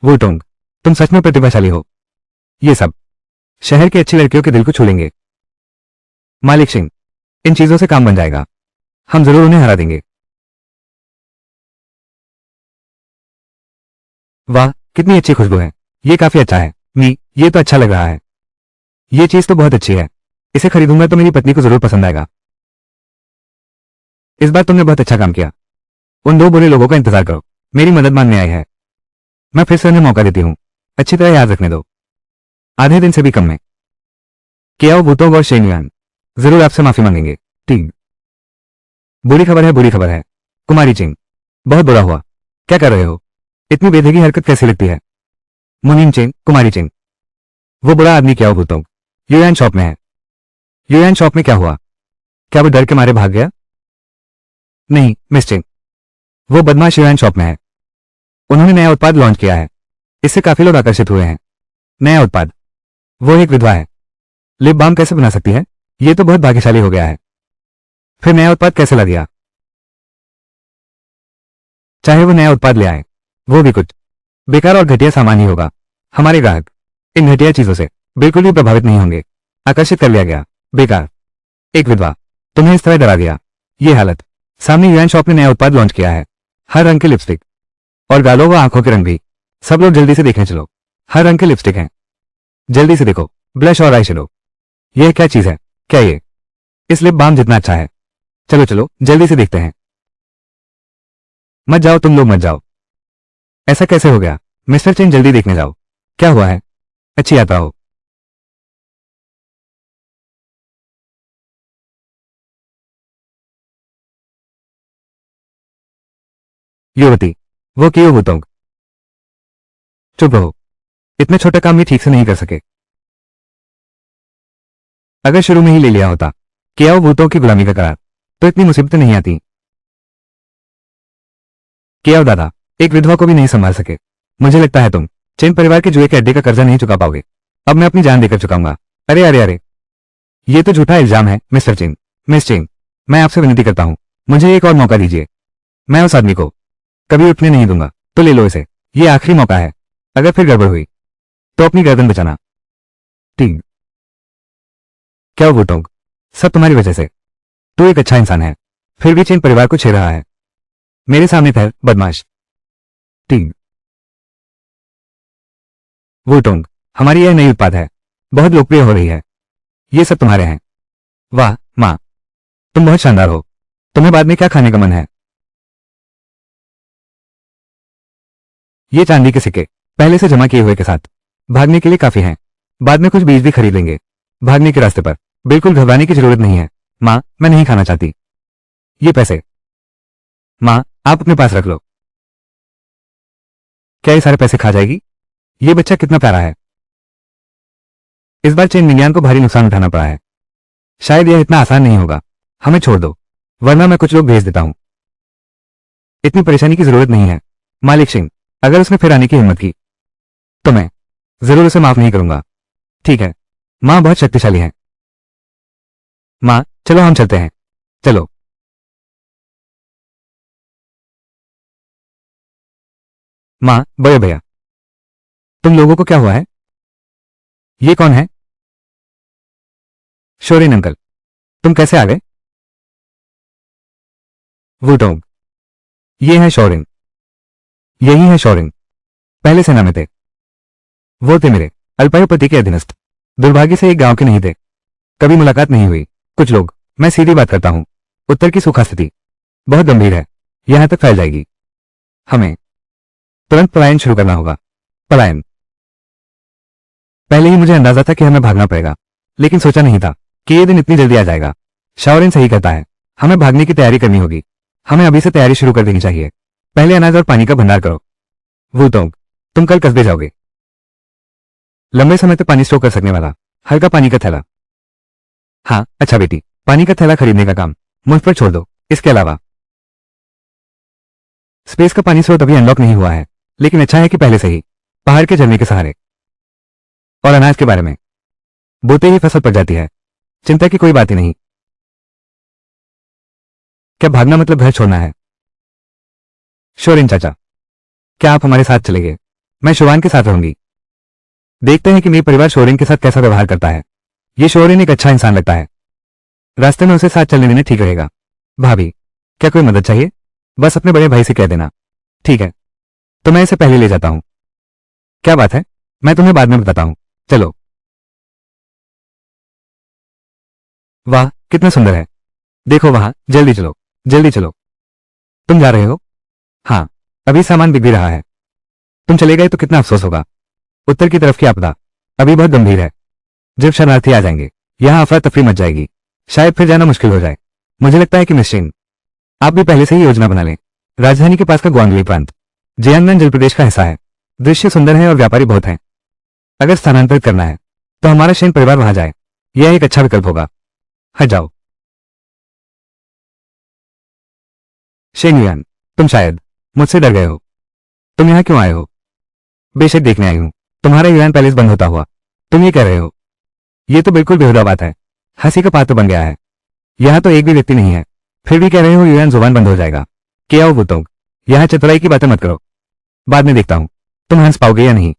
A: वो टोंग, तुम सच में प्रतिभाशाली हो। ये सब शहर की अच्छी लड़कियों के दिल को छू लेंगे। मालिक सिंह, इन चीजों से काम बन जाएगा। हम जरूर उन्हें हरा देंगे। वाह, कितनी अच्छी खुशबू है। ये काफी अच्छा है। ये तो अच्छा लग रहा है। ये चीज तो बहुत अच्छी है। इसे खरीदूंगा तो मेरी पत्नी को जरूर पसंद आएगा। इस बार तुमने बहुत अच्छा काम किया। उन दो बुरे लोगों का इंतजार करो। मेरी मदद मांगने आई है। मैं फिर से उन्हें मौका देती हूँ। अच्छी तरह याद रखने दो। आधे दिन से भी कम में कियाओ बूतोग और शेन युआन जरूर आपसे माफी मांगेंगे। टीम। बुरी खबर है, बुरी खबर है। कुमारी चिंग, बहुत बुरा हुआ। क्या कर रहे हो? इतनी बेधगी हरकत कैसी लगती है? मुनीम चिंग, कुमारी चिंग, वो बुरा आदमी कियाओ बूतोग युआन शॉप में है। युआन शॉप में क्या हुआ? क्या वो डर के मारे भाग गया? नहीं मिस चिंग, वो बदमाश युआन शॉप में है। उन्होंने नया उत्पाद लॉन्च किया है। इससे काफी लोग आकर्षित हुए हैं। नया उत्पाद? वो एक विधवा है। लिप बाम कैसे बना सकती है? ये तो बहुत भाग्यशाली हो गया है। फिर नया उत्पाद कैसे ला दिया? चाहे वो नया उत्पाद ले आए, वो भी कुछ बेकार और घटिया सामान ही होगा। हमारे ग्राहक इन घटिया चीजों से बिल्कुल भी प्रभावित नहीं होंगे। आकर्षित कर लिया गया। बेकार। एक विधवा, तुम्हें इस तरह डरा दिया। ये हालत। सामने युआन शॉप ने नया उत्पाद लॉन्च किया है। हर रंग के लिपस्टिक और गालों व आंखों के रंग भी। सब लोग जल्दी से देखने चलो। हर रंग के लिपस्टिक हैं। जल्दी से देखो। ब्लश और आई शेडो। यह क्या चीज है? क्या ये इस लिप बाम जितना अच्छा है? चलो चलो जल्दी से देखते हैं। मत जाओ, तुम लोग मत जाओ। ऐसा कैसे हो गया? मिस्टर चेन, जल्दी देखने जाओ। क्या हुआ है? अच्छी यात्रा हो। युवती, वो क्यों भूतोंग? चुप रहो। इतने छोटे काम भी ठीक से नहीं कर सके। अगर शुरू में ही ले लिया होता कियाओ भूतों की गुलामी का करार, तो इतनी मुसीबतें नहीं आती। कियाओ दादा, एक विधवा को भी नहीं संभाल सके। मुझे लगता है तुम चेन परिवार के जुए के अड्डे का कर्जा नहीं चुका पाओगे। अब मैं अपनी जान देकर चुकाऊंगा। अरे अरे अरे, ये तो झूठा इल्जाम है मिस्टर चेन। मिस चेन, मैं आपसे विनती करता हूं, मुझे एक और मौका दीजिए। मैं उस आदमी को कभी उठने नहीं दूंगा। तो ले लो इसे, ये आखिरी मौका है। अगर फिर गड़बड़ हुई तो अपनी गर्दन बचाना। ठीक। क्या वो टोंग, सब तुम्हारी वजह से। तू एक अच्छा इंसान है, फिर भी चेन परिवार को छेड़ रहा है। मेरे सामने ठहर बदमाश। ठीक। वो टोंग, हमारी यह नई उत्पाद है, बहुत लोकप्रिय हो रही है। ये सब तुम्हारे हैं। वाह माँ, तुम बहुत शानदार हो। तुम्हें बाद में क्या खाने का मन है? ये चांदी के सिक्के पहले से जमा किए हुए के साथ भागने के लिए काफी हैं। बाद में कुछ बीज भी खरीद लेंगे भागने के रास्ते पर। बिल्कुल घबराने की जरूरत नहीं है माँ, मैं नहीं खाना चाहती। ये पैसे माँ, आप अपने पास रख लो। क्या ये सारे पैसे खा जाएगी? ये बच्चा कितना प्यारा है। इस बार चेन विज्ञान को भारी नुकसान उठाना पड़ा है। शायद यह इतना आसान नहीं होगा। हमें छोड़ दो, वरना मैं कुछ लोग भेज देता हूं। इतनी परेशानी की जरूरत नहीं है मालिक सिंह। अगर उसने फिर आने की हिम्मत की तो मैं जरूर उसे माफ नहीं करूंगा। ठीक है, माँ बहुत शक्तिशाली है। माँ चलो हम चलते हैं। चलो। माँ, बड़े भैया, तुम लोगों को क्या हुआ है? ये कौन है? शोरेन अंकल, तुम कैसे आ गए? वुटोंग, ये है शोरेन। यही है शोरेन, पहले सेना में थे। वो थे मेरे अल्पायुपति के अधीनस्थ। दुर्भाग्य से एक गांव के नहीं थे, कभी मुलाकात नहीं हुई। कुछ लोग, मैं सीधी बात करता हूं, उत्तर की सूखा स्थिति बहुत गंभीर है, यहां तक फैल जाएगी। हमें तुरंत पलायन शुरू करना होगा। पलायन? पहले ही मुझे अंदाजा था कि हमें भागना पड़ेगा, लेकिन सोचा नहीं था कि ये दिन इतनी जल्दी आ जाएगा। शाओरिन सही कहता है, हमें भागने की तैयारी करनी होगी। हमें अभी से तैयारी शुरू कर देनी चाहिए। पहले अनाज और पानी का भंडार करो। वुटोंग, तुम कल कस्बे जाओगे। लंबे समय तक पानी स्टोर कर सकने वाला हल्का पानी का थैला। हाँ अच्छा बेटी, पानी का थैला खरीदने का काम मुझ पर छोड़ दो। इसके अलावा स्पेस का पानी स्रोत अभी अनलॉक नहीं हुआ है, लेकिन अच्छा है कि पहले से ही पहाड़ के झरने के सहारे। और अनाज के बारे में, बोते ही फसल पक जाती है, चिंता की कोई बात ही नहीं। क्या भागना मतलब घर छोड़ना है? शोरिन चाचा, क्या आप हमारे साथ चलेंगे? मैं शोवान के साथ रहूंगी। देखते हैं कि मेरे परिवार शोरिन के साथ कैसा व्यवहार करता है। ये शोरिन एक अच्छा इंसान लगता है, रास्ते में उसे साथ चलने देने ठीक रहेगा। भाभी, क्या कोई मदद चाहिए? बस अपने बड़े भाई से कह देना। ठीक है, तो मैं इसे पहले ले जाता हूं। क्या बात है, मैं तुम्हें बाद में बताता हूं। चलो। वाह कितना सुंदर है, देखो वहां। जल्दी चलो, जल्दी चलो। तुम जा रहे हो? हाँ, अभी सामान बिक भी रहा है। तुम चले गए तो कितना अफसोस होगा। उत्तर की तरफ की आपदा अभी बहुत गंभीर है। जब शरणार्थी आ जाएंगे, यहां अफरा तफरी मच जाएगी। शायद फिर जाना मुश्किल हो जाए। मुझे लगता है कि मिस चेन, आप भी पहले से ही योजना बना लें। राजधानी के पास का ग्वांगली प्रांत जियांगनान जल प्रदेश का हिस्सा है। दृश्य सुंदर है और व्यापारी बहुत हैं। अगर स्थानांतरित करना है तो हमारा शेन परिवार वहां जाए, यह एक अच्छा विकल्प होगा। हट जाओ। शेन युआन, तुम शायद मुझसे डर गए हो। तुम यहां क्यों आए हो? बेशक देखने आई हूं तुम्हारा युआन पैलेस बंद होता हुआ। तुम ये कह रहे हो? ये तो बिल्कुल बेहुदा बात है, हंसी का पात्र बन गया है। यहां तो एक भी व्यक्ति नहीं है, फिर भी कह रहे हो युआन जुबान बंद हो जाएगा। क्या हो बुतोंग, यहां चतुराई की बातें मत करो। बाद में देखता हूं तुम हंस पाओगे या नहीं।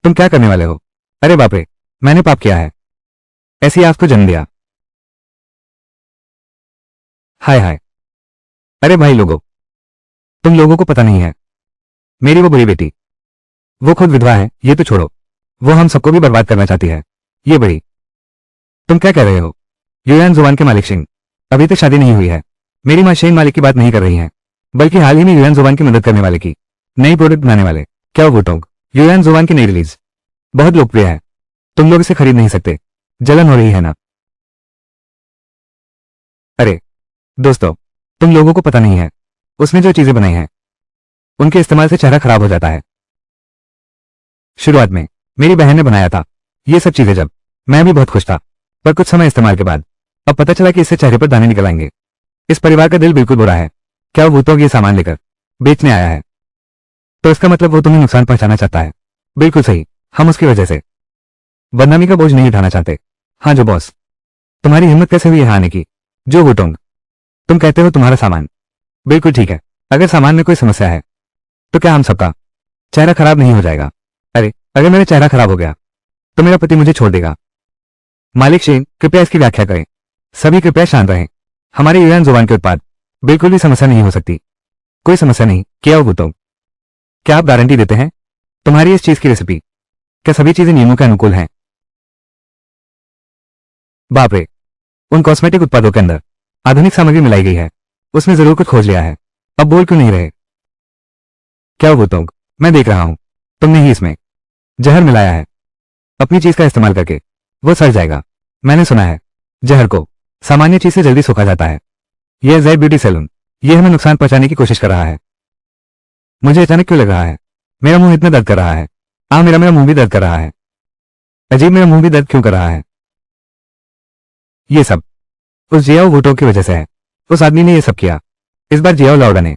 A: तुम क्या करने वाले हो? अरे बाप रे, मैंने पाप किया है, ऐसी आग को जन्म दिया। हाय हाय। अरे भाई लोगों, तुम लोगों को पता नहीं है, मेरी वो बुरी बेटी, वो खुद विधवा है। ये तो छोड़ो, वो हम सबको भी बर्बाद करना चाहती है। ये बड़ी, तुम क्या कह रहे हो? युआन जुबान के मालिक सिंह, अभी तक शादी नहीं हुई है। मेरी मां शेन मालिक की बात नहीं कर रही है, बल्कि हाल ही में युआन जुबान की मदद करने वाले की नई प्रोडक्ट बनाने वाले। क्या वो टोंग, युआन जुबान की नई रिलीज बहुत लोकप्रिय है, तुम लोग इसे खरीद नहीं सकते। जलन हो रही है ना? अरे दोस्तों, तुम लोगों को पता नहीं है, उसने जो चीजें बनाई हैं उनके इस्तेमाल से चेहरा खराब हो जाता है। शुरुआत में मेरी बहन ने बनाया था ये सब चीजें, जब मैं भी बहुत खुश था, पर कुछ समय इस्तेमाल के बाद अब पता चला कि इससे चेहरे पर दाने निकल आएंगे। इस परिवार का दिल बिल्कुल बुरा है। क्या वो भूतों ये सामान लेकर बेचने आया है? तो इसका मतलब वो तुम्हें नुकसान पहुंचाना चाहता है। बिल्कुल सही, हम उसकी वजह से बदनामी का बोझ नहीं उठाना चाहते। हाँ जो बॉस, तुम्हारी हिम्मत कैसे हुई यहाँ आने की? जो वुटोंग, तुम कहते हो तुम्हारा सामान। बिल्कुल ठीक है, अगर सामान में कोई समस्या है तो क्या हम सबका चेहरा खराब नहीं हो जाएगा? अरे अगर मेरा चेहरा खराब हो गया तो मेरा पति मुझे छोड़ देगा। मालिक शेन, कृपया इसकी व्याख्या करें। सभी कृपया शांत रहें। हमारे यूएन जुबान के उत्पाद बिल्कुल भी समस्या नहीं हो सकती। कोई समस्या नहीं। क्या वुटोंग, क्या आप गारंटी देते हैं तुम्हारी इस चीज की रेसिपी, क्या सभी चीजें नियमों के अनुकूल हैं? बाप रे, उन कॉस्मेटिक उत्पादों के अंदर आधुनिक सामग्री मिलाई गई है। उसने जरूर कुछ खोज लिया है। अब बोल क्यों नहीं रहे? क्या वो तो मैं देख रहा हूं, तुमने ही इसमें जहर मिलाया है। अपनी चीज का इस्तेमाल करके वो सड़ जाएगा। मैंने सुना है जहर को सामान्य चीज से जल्दी सोखा जाता है। यह जैड ब्यूटी सैलून, यह हमें नुकसान पहुंचाने की कोशिश कर रहा है। मुझे अचानक क्यों लग रहा है मेरा मुंह इतना दर्द कर रहा है? मेरा मुंह भी दर्द कर रहा है। अजीब, मेरा मुंह भी दर्द क्यों कर रहा है? ये सब उस जियाओ वोटो की वजह से है। उस आदमी ने यह सब किया। इस बार जियाओ लाउडा ने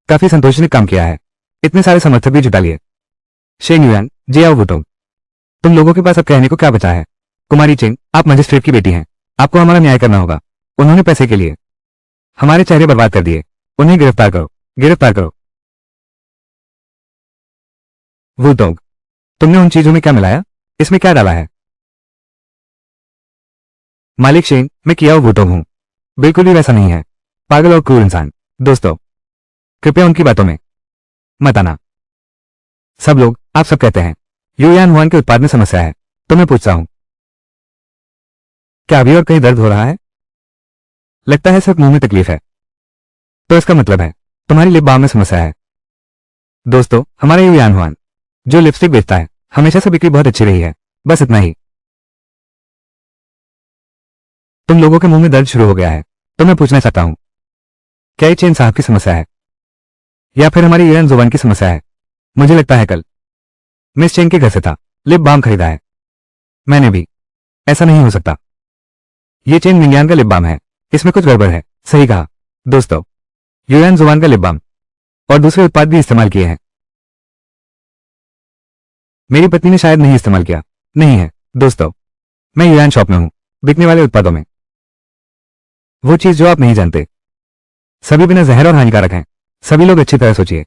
A: काफी संतोषजनक काम किया है। इतने सारे समर्थक भी जुटा लिए। शेन युआन, जियाओ वोटो, तुम लोगों के पास अब कहने को क्या बचा है? कुमारी चेंग, आप मजिस्ट्रेट की बेटी हैं, आपको हमारा न्याय करना होगा। उन्होंने पैसे के लिए हमारे चेहरे बर्बाद कर दिए। उन्हें गिरफ्तार करो, गिरफ्तार करो। वुटोंग, तुमने उन चीजों में क्या मिलाया? इसमें क्या डाला है? मालिक शेन, मैं कियाओ वुटोंग हूं। बिल्कुल भी वैसा नहीं है। पागल और क्रूर इंसान। दोस्तों, कृपया उनकी बातों में मत आना। सब लोग, आप सब कहते हैं युयान हुआन के उत्पाद में समस्या है, तो मैं पूछता हूं क्या अभी और कहीं दर्द हो रहा है? लगता है सिर्फ मुंह में तकलीफ है। तो इसका मतलब है तुम्हारी लिप बाम में समस्या है। दोस्तों, हमारा युयान हुआन जो लिपस्टिक बेचता है, हमेशा से बिक्री बहुत अच्छी रही है। बस इतना ही। तुम लोगों के मुंह में दर्द शुरू हो गया है, तो मैं पूछना चाहता हूं क्या ये चेन साहब की समस्या है या फिर हमारी यूएन जुबान की समस्या है? मुझे लगता है कल मिस चेन के घर से था लिप बाम खरीदा है। मैंने भी। ऐसा नहीं हो सकता। ये चेन मिंग्यान का लिप बाम है, इसमें कुछ गड़बड़ है। सही कहा। दोस्तों, यूएन जुबान का लिप बाम और दूसरे उत्पाद भी इस्तेमाल किए हैं। मेरी पत्नी ने शायद नहीं इस्तेमाल किया। नहीं है। दोस्तों, मैं यूएन शॉप में हूं, बिकने वाले उत्पादों में वो चीज जो आप नहीं जानते। सभी बिना जहर और हानिकारक हैं। सभी लोग अच्छी तरह सोचिए।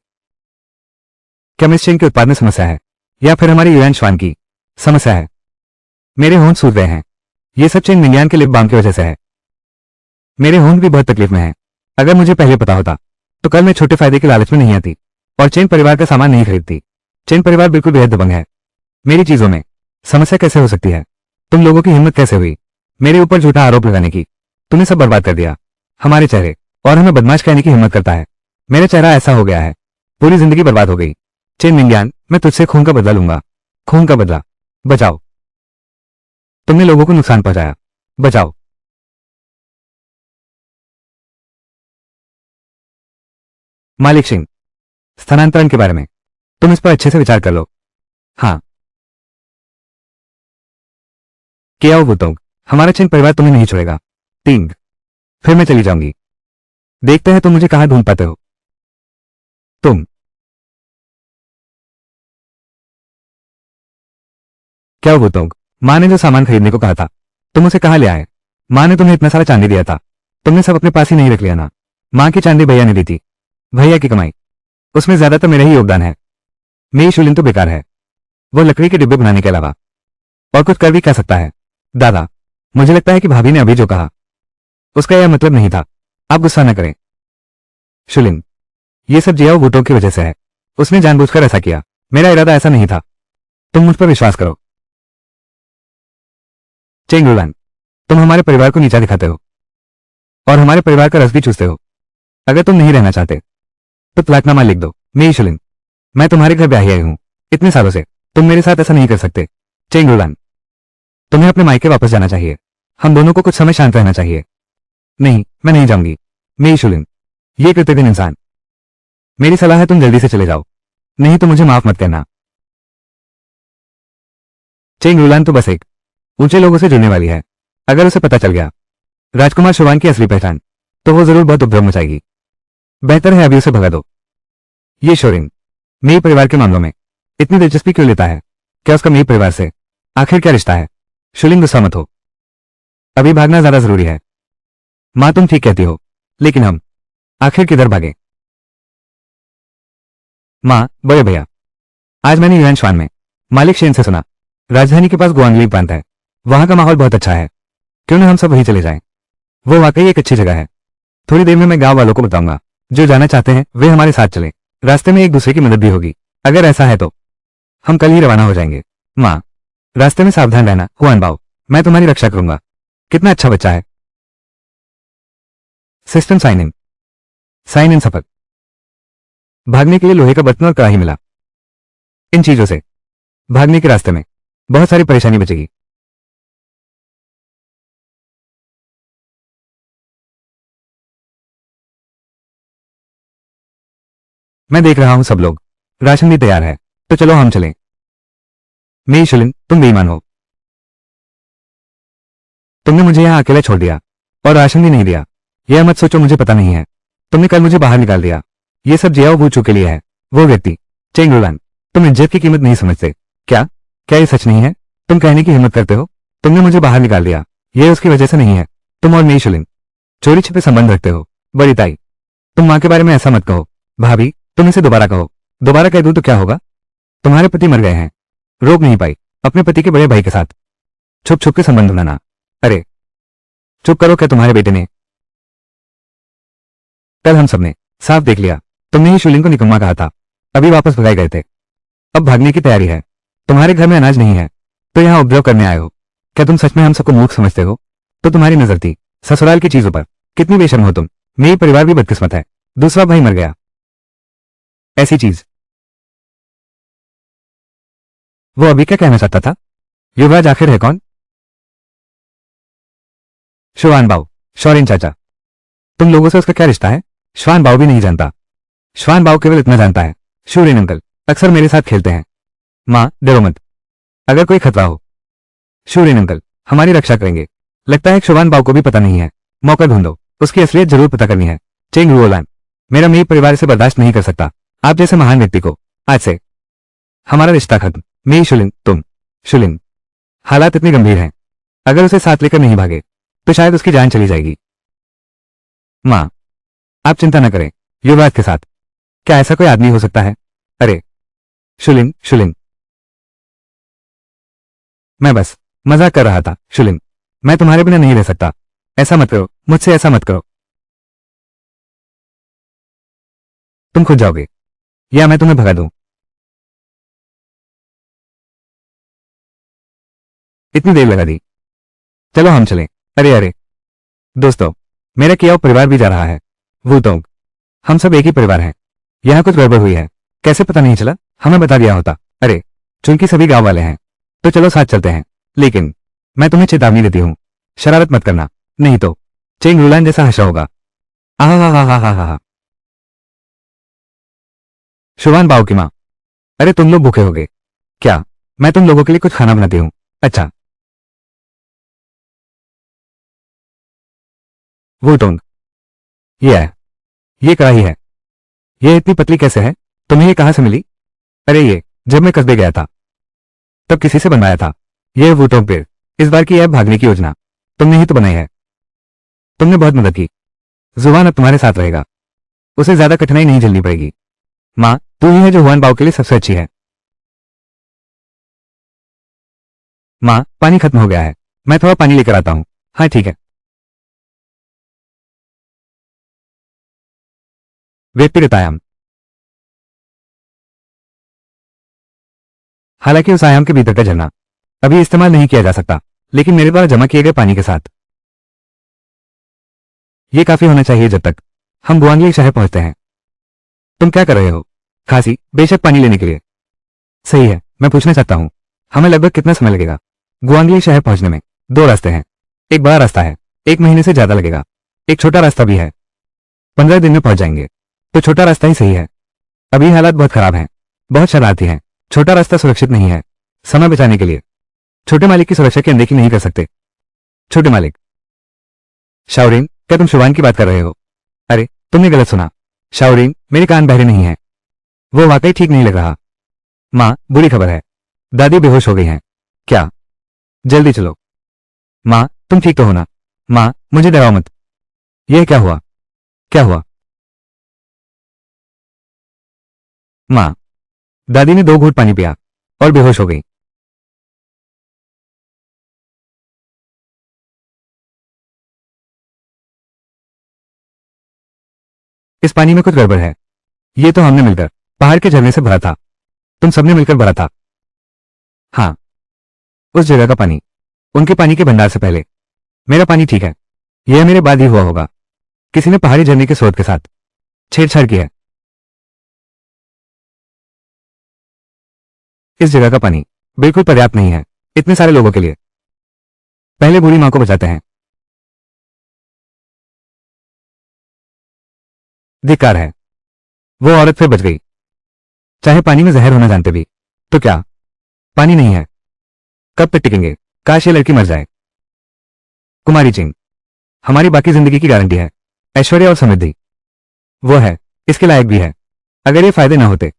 A: क्या मिस चेन के उत्पाद में समस्या है या फिर हमारी यूएन श्वान की समस्या है? मेरे होंठ सूख गए हैं। ये सब चेन मिंग्यान के लिप बाम की वजह से है। मेरे होंठ भी बहुत तकलीफ में हैं। अगर मुझे पहले पता होता तो कल मैं छोटे फायदे के लालच में नहीं आती और चेन परिवार का सामान नहीं खरीदती। चेन परिवार बिल्कुल बेहद दबंग है। मेरी चीजों में समस्या कैसे हो सकती है? तुम लोगों की हिम्मत कैसे हुई मेरे ऊपर झूठा आरोप लगाने की? तूने सब बर्बाद कर दिया, हमारे चेहरे, और हमें बदमाश कहने की हिम्मत करता है। मेरा चेहरा ऐसा हो गया है, पूरी जिंदगी बर्बाद हो गई। चेन मिंग्यान, मैं तुझसे खून का बदला लूंगा। खून का बदला। बचाओ। तुमने लोगों को नुकसान पहुंचाया। बचाओ। मालिक सिंह, स्थानांतरण के बारे में तुम इस पर अच्छे से विचार कर लो। हाँ, किया वो तो हमारा चेन परिवार तुम्हें नहीं छोड़ेगा। टिंग, फिर मैं चली जाऊंगी। देखते हैं तुम मुझे कहां ढूंढ पाते हो। तुम क्या वो तो माँ ने जो सामान खरीदने को कहा था तुम उसे कहां ले आए? माँ ने तुम्हें इतना सारा चांदी दिया था, तुमने सब अपने पास ही नहीं रख लिया ना? माँ की चांदी भैया ने दी थी। भैया की कमाई, उसमें ज्यादातर मेरा ही योगदान है। मेरी शुलिन तो बेकार है, वो लकड़ी के डिब्बे बनाने के अलावा और कुछ कर भी क्या सकता है? दादा, मुझे लगता है कि भाभी ने अभी जो कहा उसका यह मतलब नहीं था। आप गुस्सा न करें। शुलिन, ये सब जियाओ वुटो की वजह से है। उसने जानबूझकर ऐसा किया। मेरा इरादा ऐसा नहीं था। तुम मुझ पर विश्वास करो। चेंग रुलान, तुम हमारे परिवार को नीचा दिखाते हो और हमारे परिवार का रस भी चूसते हो। अगर तुम नहीं रहना चाहते तो तलाकनामा लिख दो। मेरी शुलिन, मैं तुम्हारे घर ब्याही आई हूं इतने सालों से, तुम मेरे साथ ऐसा नहीं कर सकते। चेंग रुलान, तुम्हें अपने मायके वापस जाना चाहिए। हम दोनों को कुछ समय शांत रहना चाहिए। नहीं, मैं नहीं जाऊंगी। मेरी शुलिन, ये कृतज्ञ इंसान, मेरी सलाह है तुम जल्दी से चले जाओ, नहीं तो मुझे माफ मत करना। चेंग रुलान तो बस एक ऊंचे लोगों से जुड़ने वाली है। अगर उसे पता चल गया राजकुमार शुवान की असली पहचान, तो वो जरूर बहुत उपद्रव मचाएगी। बेहतर है अभी उसे भगा दो। ये शोरिन, मेरे परिवार के मामलों में इतनी दिलचस्पी क्यों लेता है? क्या उसका मेरे परिवार से आखिर क्या रिश्ता है? शुलिंग, गुस्सा मत हो, अभी भागना ज्यादा जरूरी है। माँ, तुम ठीक कहती हो, लेकिन हम आखिर किधर भागे? माँ, बड़े भैया, आज मैंने युआन श्वान में मालिक शेन से सुना, राजधानी के पास गुआंगली प्रांत है, वहां का माहौल बहुत अच्छा है, क्यों न हम सब वहीं चले जाएं? वो वाकई एक अच्छी जगह है। थोड़ी देर में मैं गांव वालों को बताऊंगा, जो जाना चाहते हैं वे हमारे साथ चले, रास्ते में एक दूसरे की मदद भी होगी। अगर ऐसा है तो हम कल ही रवाना हो जाएंगे। माँ, रास्ते में सावधान रहना। हुआन बाओ, मैं तुम्हारी रक्षा करूंगा। कितना अच्छा बच्चा है। सिस्टम साइन इन सफल। भागने के लिए लोहे का बर्तन और कड़ाही मिला। इन चीजों से भागने के रास्ते में बहुत सारी परेशानी बचेगी। मैं देख रहा हूं सब लोग राशन भी तैयार है, तो चलो हम चलें। मेई शुलिन, तुम बेईमान हो। तुमने मुझे यहां अकेला छोड़ दिया और राशन भी नहीं दिया। यह मत सोचो मुझे पता नहीं है। तुमने कल मुझे बाहर निकाल दिया। ये सब जियाओ वूचू के लिए है। वो व्यक्ति चेंग रुलान, तुम इज्जत की कीमत नहीं समझते क्या? क्या ये सच नहीं है? तुम कहने की हिम्मत करते हो तुमने मुझे बाहर निकाल दिया? यह उसकी वजह से नहीं है। तुम और मेई शुलिन चोरी छिपे संबंध रखते हो। बड़ी ताई, तुम मां के बारे में ऐसा मत कहो। भाभी, तुम इसे दोबारा कहो। दोबारा कह दूं तो क्या होगा? तुम्हारे पति मर गए हैं। रोक नहीं पाई अपने पति के बड़े भाई के साथ छुप छुप के संबंध बनाना। अरे चुप करो। क्या तुम्हारे बेटे ने? कल हम सबने साफ देख लिया, तुमने ही शुलिंग को निकम्मा कहा था। अभी वापस भगाए गए थे, अब भागने की तैयारी है। तुम्हारे घर में अनाज नहीं है तो यहां उपद्रव करने आए हो। क्या तुम सच में हम सबको मूर्ख समझते हो? तो तुम्हारी नजर थी ससुराल की चीजों पर। कितनी बेशर्म हो तुम। मेरी परिवार भी बदकिस्मत है, दूसरा भाई मर गया। ऐसी चीज। वो अभी क्या कहना चाहता था? युवराज आखिर है कौन? शुआन बाओ, शौरिन चाचा। तुम लोगों से उसका क्या रिश्ता है? श्वान बाओ भी नहीं जानता। श्वान बाओ केवल इतना जानता है, शूरिन अंकल अक्सर मेरे साथ खेलते हैं। माँ, डरो मत, अगर कोई खतरा हो शूरिन अंकल हमारी रक्षा करेंगे। लगता है शुवान बाओ को भी पता नहीं है। मौका ढूंढो, उसकी असलियत जरूर पता करनी है। चेंग रुओलान, मेरा मेरे परिवार से बर्दाश्त नहीं कर सकता आप जैसे महान व्यक्ति को। आज से हमारा रिश्ता खत्म। मेरी शुलिन, तुम शुलिन, हालात इतने गंभीर हैं, अगर उसे साथ लेकर नहीं भागे तो शायद उसकी जान चली जाएगी। माँ, आप चिंता न करें, युवराज के साथ क्या ऐसा कोई आदमी हो सकता है? अरे शुलिन, शुलिन, मैं बस मजाक कर रहा था। शुलिन, मैं तुम्हारे बिना नहीं रह सकता। ऐसा मत करो, मुझसे ऐसा मत करो। तुम खुद जाओगे या मैं तुम्हें भगा दूं? इतनी देर लगा दी, चलो हम चलें। अरे अरे दोस्तों, मेरा किया हुआ परिवार भी जा रहा है। वूतोंग, हम सब एक ही परिवार हैं। यहाँ कुछ गड़बड़ हुई है। कैसे पता नहीं चला? हमें बता दिया होता। अरे चूंकि सभी गांव वाले हैं तो चलो साथ चलते हैं, लेकिन मैं तुम्हें चेतावनी देती हूँ, शरारत मत करना, नहीं तो चेंग रुलान जैसा हर्षा होगा। आहा हा हा हा हा हा हा। शुभान बाओ की माँ, अरे तुम लोग भूखे होगे क्या? मैं तुम लोगों के लिए कुछ खाना बनाती हूँ। अच्छा। वूटोंग, ये है, ये कढ़ाई है। ये इतनी पतली कैसे है? तुम्हें ये कहां से मिली? अरे ये जब मैं कस्बे गया था तब किसी से बनवाया था। ये वूटोंग पेड़, इस बार की यह भागने की योजना तुमने ही तो बनाई है। तुमने बहुत मदद की। जुबान अब तुम्हारे साथ रहेगा, उसे ज्यादा कठिनाई नहीं झेलनी पड़ेगी। माँ, तू ही है जो हुआन बाओ के लिए सबसे अच्छी है। माँ, पानी खत्म हो गया है, मैं थोड़ा पानी लेकर आता हूँ। हाँ ठीक है। व्यक्तिगत आयाम। हालांकि उस आयाम के भीतर का झरना अभी इस्तेमाल नहीं किया जा सकता, लेकिन मेरे द्वारा जमा किए गए पानी के साथ ये काफी होना चाहिए जब तक हम गुआंगली शहर पहुंचते हैं। तुम क्या कर रहे हो? खांसी, बेशक पानी लेने के लिए। सही है, मैं पूछना चाहता हूं हमें लगभग कितना समय लगेगा गुआंगली शहर पहुंचने में? 2 रास्ते हैं, एक बड़ा रास्ता है, 1 महीने से ज्यादा लगेगा। एक छोटा रास्ता भी है, 15 दिन में पहुंच जाएंगे। तो छोटा रास्ता ही सही है। अभी हालात बहुत खराब हैं, बहुत शरारती हैं। छोटा रास्ता सुरक्षित नहीं है। समय बचाने के लिए छोटे मालिक की सुरक्षा की अनदेखी नहीं कर सकते। छोटे मालिक, शाओरिन, क्या तुम शुभान की बात कर रहे हो? अरे तुमने गलत सुना। शाओरिन, मेरे कान बहरे नहीं हैं। वो वाकई ठीक नहीं लग रहा। माँ, बुरी खबर है। दादी बेहोश हो गई हैं। क्या? जल्दी चलो। माँ, तुम ठीक तो हो ना? माँ, मुझे डराओ मत। यह क्या हुआ? क्या हुआ? माँ। दादी ने 2 घूंट पानी पिया और बेहोश हो गई। इस पानी में कुछ गड़बड़ है। ये तो हमने मिलकर पहाड़ के झरने से भरा था। तुम सबने मिलकर भरा था। हाँ, उस जगह का पानी, उनके पानी के भंडार से पहले। मेरा पानी ठीक है। यह मेरे बाद ही हुआ होगा। किसी ने पहाड़ी झरने के स्रोत के साथ छेड़छाड़ की है। इस जगह का पानी बिल्कुल पर्याप्त नहीं है इतने सारे लोगों के लिए। पहले बूढ़ी माँ को बचाते हैं। धिक्कार है। वो औरत फिर बच गई, चाहे पानी में जहर होना जानते भी। तो क्या पानी नहीं है? कब तक टिकेंगे? काश ये लड़की मर जाए। कुमारी चिंग हमारी बाकी जिंदगी की गारंटी है, ऐश्वर्य और समृद्धि। वो है, इसके लायक भी है। अगर ये फायदे ना होते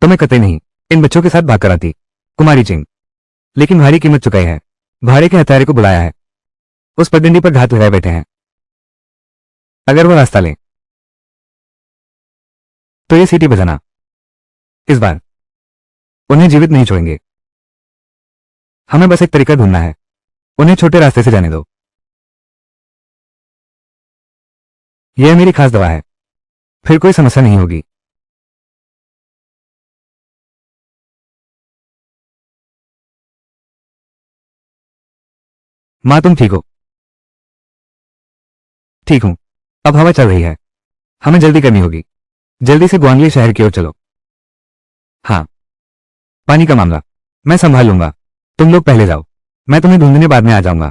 A: तो मैं कतई नहीं इन बच्चों के साथ भाग कर आती। कुमारी चिंग, लेकिन भारी कीमत चुकाई है। भाड़े के हत्यारे को बुलाया है। उस पगडंडी पर घात लगाए बैठे हैं। अगर वो रास्ता लें तो ये सीटी बजाना। इस बार उन्हें जीवित नहीं छोड़ेंगे। हमें बस एक तरीका ढूंढना है। उन्हें छोटे रास्ते से जाने दो। यह मेरी खास दवा है। फिर कोई समस्या नहीं होगी। माँ, तुम ठीक हो? ठीक हूं। अब हवा चल रही है। हमें जल्दी करनी होगी। जल्दी से ग्वांगली शहर की ओर चलो। हाँ, पानी का मामला मैं संभाल लूंगा। तुम लोग पहले जाओ। मैं तुम्हें ढूंढने बाद में आ जाऊंगा।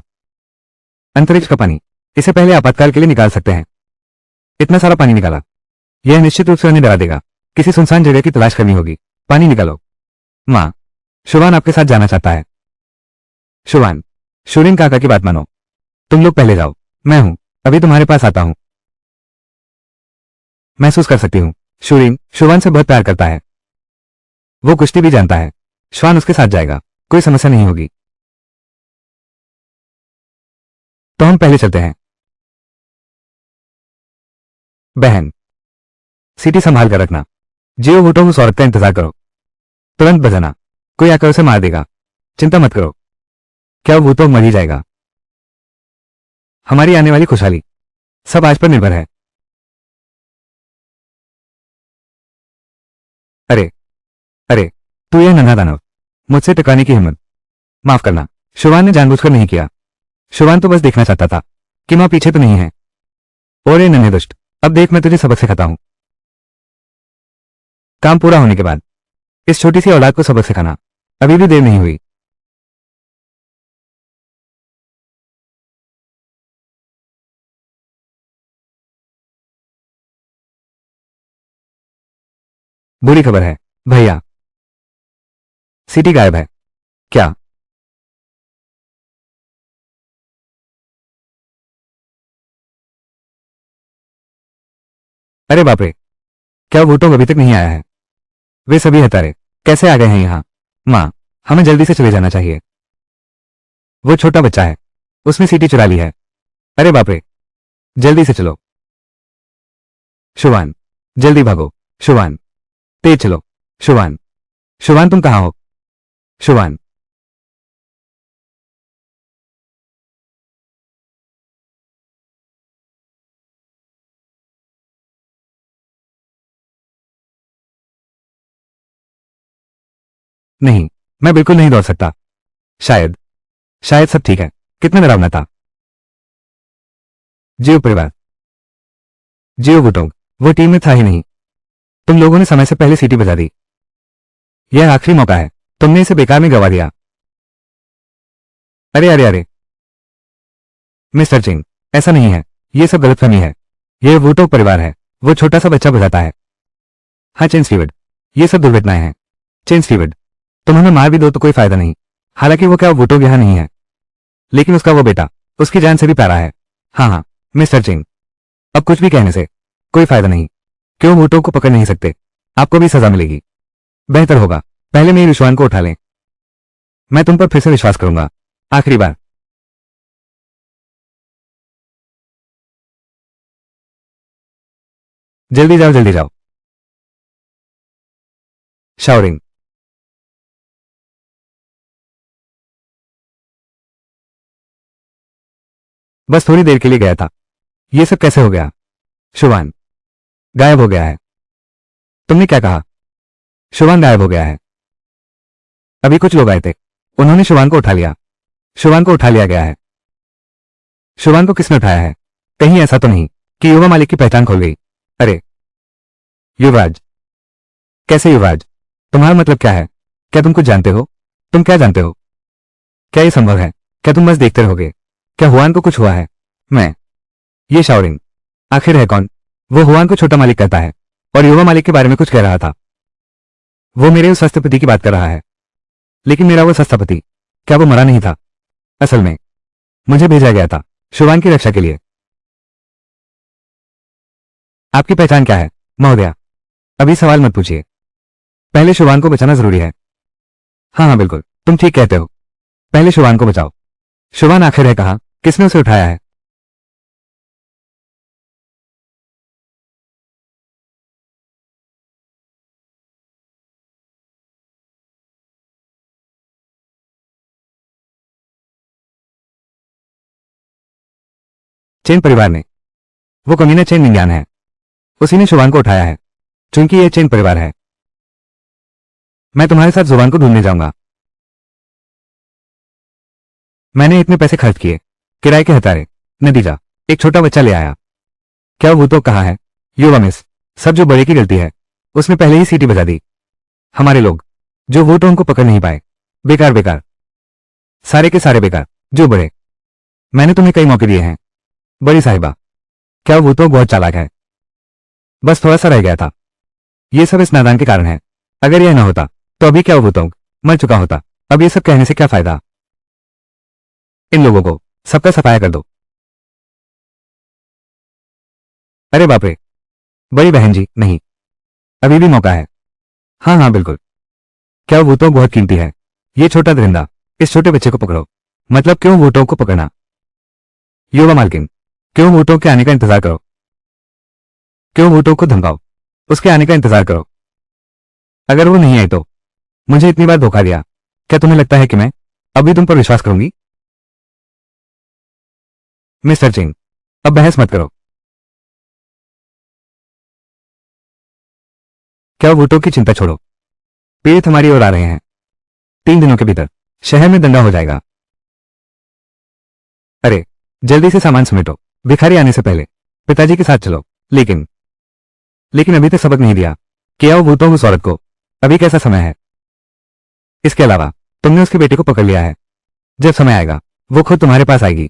A: अंतरिक्ष का पानी, इसे पहले आपातकाल के लिए निकाल सकते हैं। इतना सारा पानी निकाला, यह निश्चित रूप से उन्हें डरा देगा। किसी सुनसान जगह की तलाश करनी होगी। पानी निकालो। माँ, शुभान आपके साथ जाना चाहता है। शुभान, शूरिन काका की बात मानो। तुम लोग पहले जाओ। मैं हूं, अभी तुम्हारे पास आता हूं। महसूस कर सकती हूं। शूरिन शुभान से बहुत प्यार करता है। वो कुश्ती भी जानता है। श्वान उसके साथ जाएगा। कोई समस्या नहीं होगी। तो हम पहले चलते हैं। बहन, सीटी संभाल कर रखना। जियो वोटो उस औरत का इंतजार करो। तुरंत बजाना। कोई आकर उसे मार देगा। चिंता मत करो। क्या वो तो मर ही जाएगा? हमारी आने वाली खुशहाली सब आज पर निर्भर है। अरे अरे, तू यह नन्हा दानव, मुझसे टकराने की हिम्मत। माफ करना, शुभान ने जानबूझकर नहीं किया। शुभान तो बस देखना चाहता था कि मां पीछे तो नहीं है। और ये नन्हे दुष्ट, अब देख मैं तुझे सबक सिखाता हूं। काम पूरा होने के बाद इस छोटी सी औलाद को सबक सिखाना अभी भी देर नहीं हुई। बुरी खबर है भैया, सीटी गायब है। क्या? अरे बाप रे, क्या वो तो अभी तक नहीं आया है? वे सभी हतारे कैसे आ गए हैं यहाँ? माँ, हमें जल्दी से चले जाना चाहिए। वो छोटा बच्चा है, उसने सीटी चुरा ली है। अरे बाप रे, जल्दी से चलो। शुभान, जल्दी भागो। शुभान, तेज चलो। शुभान, शुभान तुम कहाँ हो? शुभान, नहीं, मैं बिल्कुल नहीं दौड़ सकता। शायद शायद सब ठीक है। कितना डरावना था। जियो परिवार, जियो बुटोंग, वो टीम में था ही नहीं। तुम लोगों ने समय से पहले सीटी बजा दी। यह आखिरी मौका है। तुमने इसे बेकार में गवा दिया। अरे अरे अरे, मिस्टर चिंग, ऐसा नहीं है। ये सब गलतफहमी है। यह वोटो परिवार है। वो छोटा सा बच्चा बजाता है। हाँ चेन स्टीवर्ड, ये सब दुर्घटनाएं हैं। चेन स्टीवर्ड, तुम हमें मार भी दो तो कोई फायदा नहीं। हालांकि वो क्या वोटो यहाँ नहीं है, लेकिन उसका वो बेटा उसकी जान से भी प्यारा है। हाँ हाँ, मिस्टर चिंग, अब कुछ भी कहने से कोई फायदा नहीं। क्यों वोटो को पकड़ नहीं सकते? आपको भी सजा मिलेगी। बेहतर होगा पहले मेरी विश्वान को उठा लें। मैं तुम पर फिर से विश्वास करूंगा, आखिरी बार। जल्दी जाओ, जल्दी जाओ। शावरिंग। बस थोड़ी देर के लिए गया था। ये सब कैसे हो गया? शुभान गायब हो गया है। तुमने क्या कहा? शुभान गायब हो गया है। अभी कुछ लोग आए थे, उन्होंने शुभान को उठा लिया। शुभान को उठा लिया गया है। शुभान को किसने उठाया है? कहीं ऐसा तो नहीं कि युवा मालिक की पहचान खोल गई? अरे युवराज, कैसे युवराज? तुम्हारा मतलब क्या है? क्या तुम कुछ जानते हो? तुम क्या जानते हो? क्या यह संभव है? क्या तुम बस देखते रहोगे? क्या हुआन को कुछ हुआ है? मैं ये शाओरिंग आखिर है कौन? वो हुआन को छोटा मालिक कहता है और युवा मालिक के बारे में कुछ कह रहा था। वो मेरे उस हस्तपति की बात कर रहा है। लेकिन मेरा वो हस्तपति, क्या वो मरा नहीं था? असल में मुझे भेजा गया था शुभान की रक्षा के लिए। आपकी पहचान क्या है महोदया? अभी सवाल मत पूछिए, पहले शुभान को बचाना जरूरी है। हाँ हाँ बिल्कुल, तुम ठीक कहते हो। पहले शुभान को बचाओ। शुभान आखिर है कहा, किसने उसे उठाया है? चेन परिवार ने। वो कमीना चेन विज्ञान है, उसी ने शुभान को उठाया है। चूंकि यह चेन परिवार है, मैं तुम्हारे साथ जुबान को ढूंढने जाऊंगा। मैंने इतने पैसे खर्च किए, किराए के हतारे, नतीजा एक छोटा बच्चा ले आया। क्या वो तो कहा है? युवा मिस, सब जो बड़े की गलती है, उसने पहले ही सीटी बजा दी। हमारे लोग जो वोटों को पकड़ नहीं पाए, बेकार बेकार, सारे के सारे बेकार। जो बड़े, मैंने तुम्हें कई मौके दिए हैं बड़ी साहिबा। क्या वो तो बहुत चालाक है? बस थोड़ा सा रह गया था। ये सब इस नादान के कारण है। अगर यह ना होता तो अभी क्या वो तो मर चुका होता। अब ये सब कहने से क्या फायदा? इन लोगों को सबका सफाया कर दो। अरे बाप रे, बड़ी बहन जी नहीं, अभी भी मौका है। हाँ हाँ बिल्कुल। क्या वो तो बहुत कीमती है? ये छोटा दरिंदा, इस छोटे बच्चे को पकड़ो। मतलब क्यों वोटों को पकड़ना? युवा मालकिन, क्यों वोटों के आने का इंतजार करो? क्यों वोटों को धमकाओ? उसके आने का इंतजार करो। अगर वो नहीं आई तो? मुझे इतनी बार धोखा दिया, क्या तुम्हें लगता है कि मैं अभी तुम पर विश्वास करूंगी? मिस्टर चिंग, अब बहस मत करो। क्या वोटों की चिंता छोड़ो, पीड़ित हमारी ओर आ रहे हैं। 3 दिनों के भीतर शहर में दंगा हो जाएगा। अरे जल्दी से सामान समेटो, भिखारी आने से पहले पिताजी के साथ चलो। लेकिन लेकिन अभी तक सबक नहीं दिया। क्या वो भूतों उस औरत को? अभी कैसा समय है? इसके अलावा तुमने उसके बेटे को पकड़ लिया है। जब समय आएगा वो खुद तुम्हारे पास आएगी।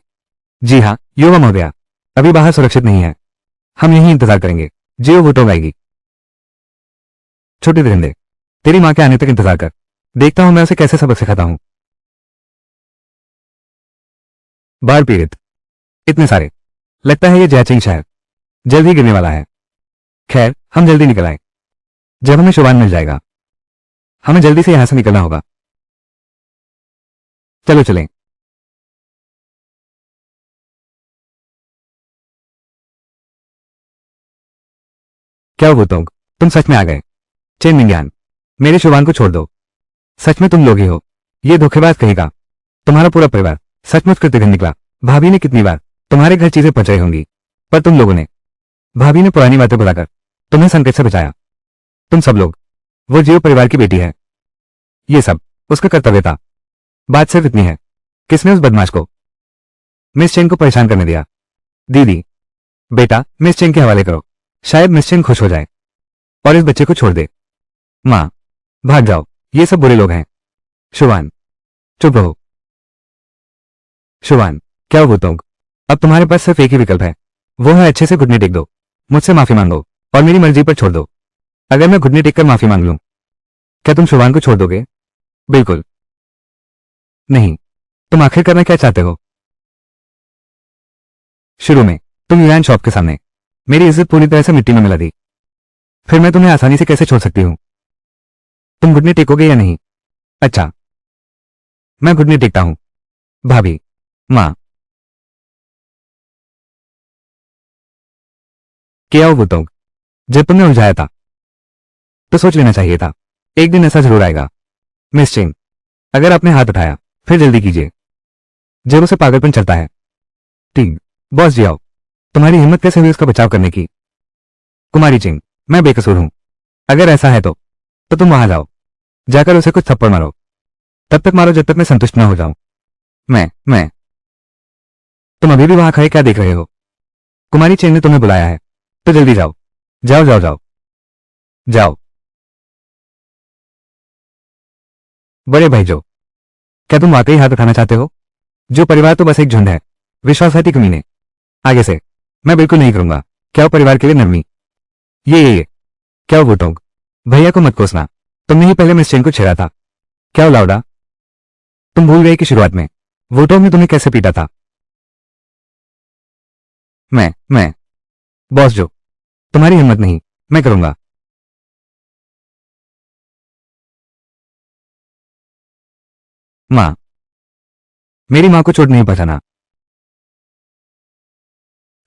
A: जी हाँ युवा महोदया, अभी बाहर सुरक्षित नहीं है। हम यहीं इंतजार करेंगे, जियो वोटों आएगी। छोटे दरिंदे, तेरी मां के आने तक इंतजार कर, देखता हूं मैं उसे कैसे सबक सिखाता हूं। बाढ़ पीड़ित इतने सारे, लगता है ये जयचिंग शहर जल्द ही गिरने वाला है। खैर हम जल्दी निकल आए। जब हमें शुभान मिल जाएगा, हमें जल्दी से यहां से निकलना होगा। चलो चलें। क्या वो तुम सच में आ गए? चेन विज्ञान, मेरे शुभान को छोड़ दो। सच में तुम लोग ही हो? ये धोखेबाज कहेगा। तुम्हारा पूरा परिवार सचमुच कृतघ्न निकला। भाभी ने कितनी बार तुम्हारे घर चीजें पहुंचाई होंगी, पर तुम लोगों ने, भाभी ने पुरानी बातें बुलाकर तुम्हें संकट से बचाया। तुम सब लोग, वो जियो परिवार की बेटी है, ये सब उसका कर्तव्य था। बात सिर्फ इतनी है, किसने उस बदमाश को, मिस चेन को परेशान करने दिया? दीदी, बेटा मिस चेन के हवाले करो, शायद मिस चेन खुश हो जाए और इस बच्चे को छोड़ दे। मां, भाग जाओ, ये सब बुरे लोग हैं। शुभान, चुप रहो। शुभान, क्या वो अब तुम्हारे पास सिर्फ एक ही विकल्प है, वो है अच्छे से घुटने टेक दो, मुझसे माफी मांगो और मेरी मर्जी पर छोड़ दो। अगर मैं घुटने टेक कर माफी मांग लूं, क्या तुम शुभान को छोड़ दोगे? बिल्कुल नहीं। तुम आखिर करना क्या चाहते हो? शुरू में तुम यूएन शॉप के सामने मेरी इज्जत पूरी तरह से मिट्टी में मिला दी। फिर मैं तुम्हें आसानी से कैसे छोड़ सकती हूं? तुम घुटने टेकोगे या नहीं? अच्छा, मैं घुटने टेकता हूं। भाभी, मां, क्या वो तो जब तुमने उलझाया था तो सोच लेना चाहिए था। एक दिन ऐसा जरूर आएगा। मिस चेंग, अगर आपने हाथ उठाया फिर जल्दी कीजिए, जब उसे पागलपन चलता है। ठीक, बॉस जी आओ। तुम्हारी हिम्मत कैसे हुई उसका बचाव करने की? कुमारी चिंग, मैं बेकसूर हूं। अगर ऐसा है तो तुम वहां जाओ, जाकर उसे कुछ थप्पड़ मारो। तब तक मारो जब तक मैं संतुष्ट न हो जाऊं। मैं तुम अभी भी वहां खड़े क्या देख रहे हो? कुमारी चेंग ने तुम्हें बुलाया है, तो जल्दी जाओ। जाओ जाओ जाओ जाओ। बड़े भाई जो, क्या तुम वाकई हाथ उठाना चाहते हो? जो परिवार तो बस एक झुंड है, विश्वासघाती कमीने। आगे से मैं बिल्कुल नहीं करूंगा। क्या वो परिवार के लिए नरमी? ये क्या वो वोटोंग? भैया को मत कोसना। तुमने ही पहले मिस चेन को छेड़ा था। क्या वो लाउडा? तुम भूल गए कि शुरुआत में वोटोंग ने तुम्हें कैसे पीटा था? मैं बॉस जो, तुम्हारी हिम्मत नहीं, मैं करूंगा। मां, मेरी मां को चोट नहीं पहुंचाना।